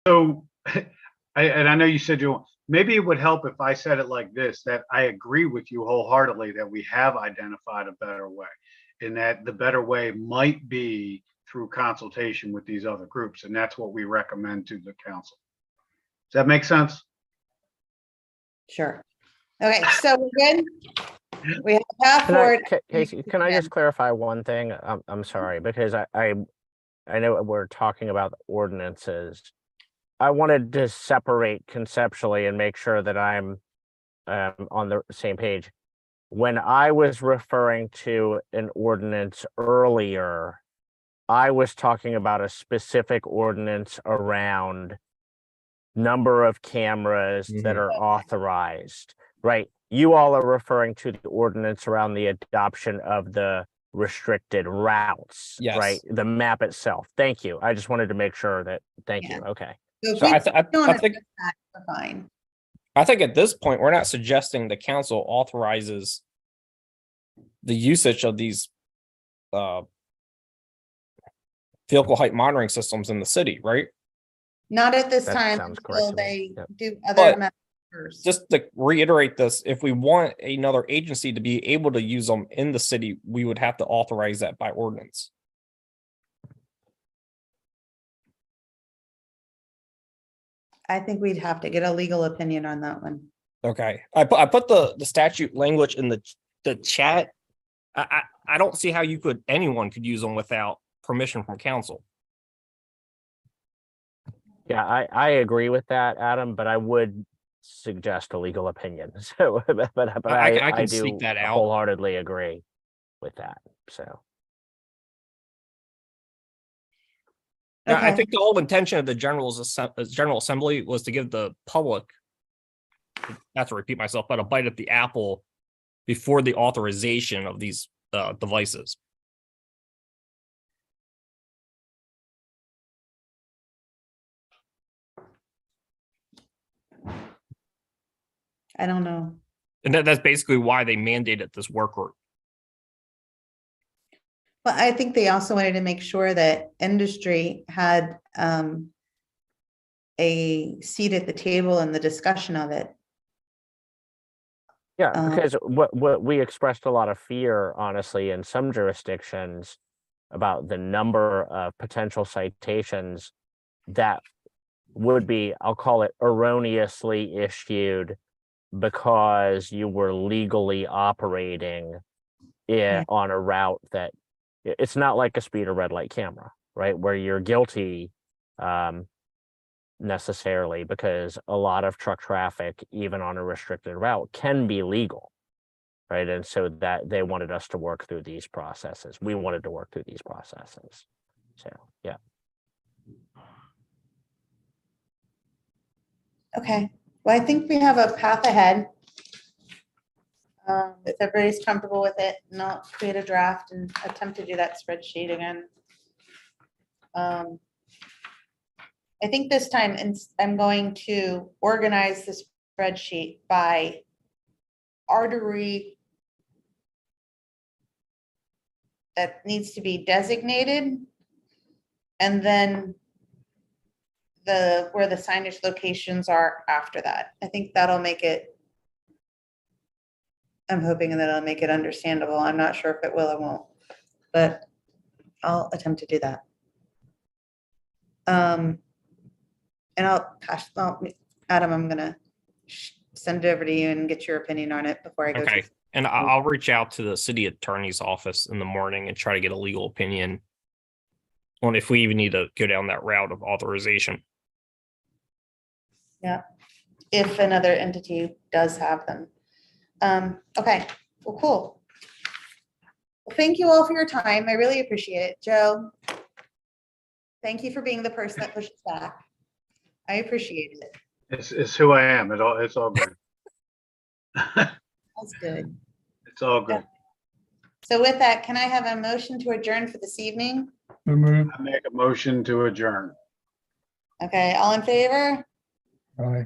So, I know you said maybe it would help if I said it like this, that I agree with you wholeheartedly that we have identified a better way, and that the better way might be through consultation with these other groups, and that's what we recommend to the council. Does that make sense? Sure. Okay, so we're good. We have a path Can forward. Casey, can I just clarify one thing? I'm sorry, because I know we're talking about ordinances. I wanted to separate conceptually and make sure that I'm on the same page. When I was referring to an ordinance earlier, I was talking about a specific ordinance around number of cameras that are authorized, right? You all are referring to the ordinance around the adoption of the restricted routes, Yes. right? The map itself. Thank you. I just wanted to make sure that, thank you. Okay. So if So we I don't think address that, we're fine. I think at this point, we're not suggesting the council authorizes the usage of these vehicle height monitoring systems in the city, right? Not at this That time sounds correct until to me. they Yep. do other But matters. Just to reiterate this, if we want another agency to be able to use them in the city, we would have to authorize that by ordinance. I think we'd have to get a legal opinion on that one. Okay, I put the statute language in the chat. I don't see how anyone could use them without permission from council. Yeah, I agree with that, Adam, but I would suggest a legal opinion. So, but I I can do seek that out. wholeheartedly agree with that. So, Yeah, I Okay. think the whole intention of the General Assembly was to give the public, not to repeat myself, but a bite at the apple before the authorization of these devices. I don't know. And that's basically why they mandated this work group. But I think they also wanted to make sure that industry had a seat at the table in the discussion of it. yeah, because what we expressed a lot of fear, honestly, in some jurisdictions about the number of potential citations that would be, I'll call it, erroneously issued because you were legally operating on a route that it's not like a speed or red light camera, right? Where you're guilty necessarily, because a lot of truck traffic, even on a restricted route, can be legal, right? And so that they wanted us to work through these processes. We wanted to work through these processes. So, yeah. Okay, well, I think we have a path ahead. If everybody's comfortable with it, and I'll create a draft and attempt to do that spreadsheet again. I think this time I'm going to organize the spreadsheet by artery that needs to be designated. And then where the signage locations are after that. I think that'll make it, I'm hoping that it'll make it understandable. I'm not sure if it will or won't, but I'll attempt to do that. And Adam, I'm gonna send it over to you and get your opinion on it before I go. Okay. And I'll reach out to the city attorney's office in the morning and try to get a legal opinion on if we even need to go down that route of authorization. Yeah, if another entity does have them. Okay, well, cool. Well, thank you all for your time. I really appreciate it. Joe, thank you for being the person that pushes back. I appreciate it. It's who I am. It's all good. That's good. It's all good. So with that, can I have a motion to adjourn for this evening? So moved. I make a motion to adjourn. Okay, all in favor? Aye.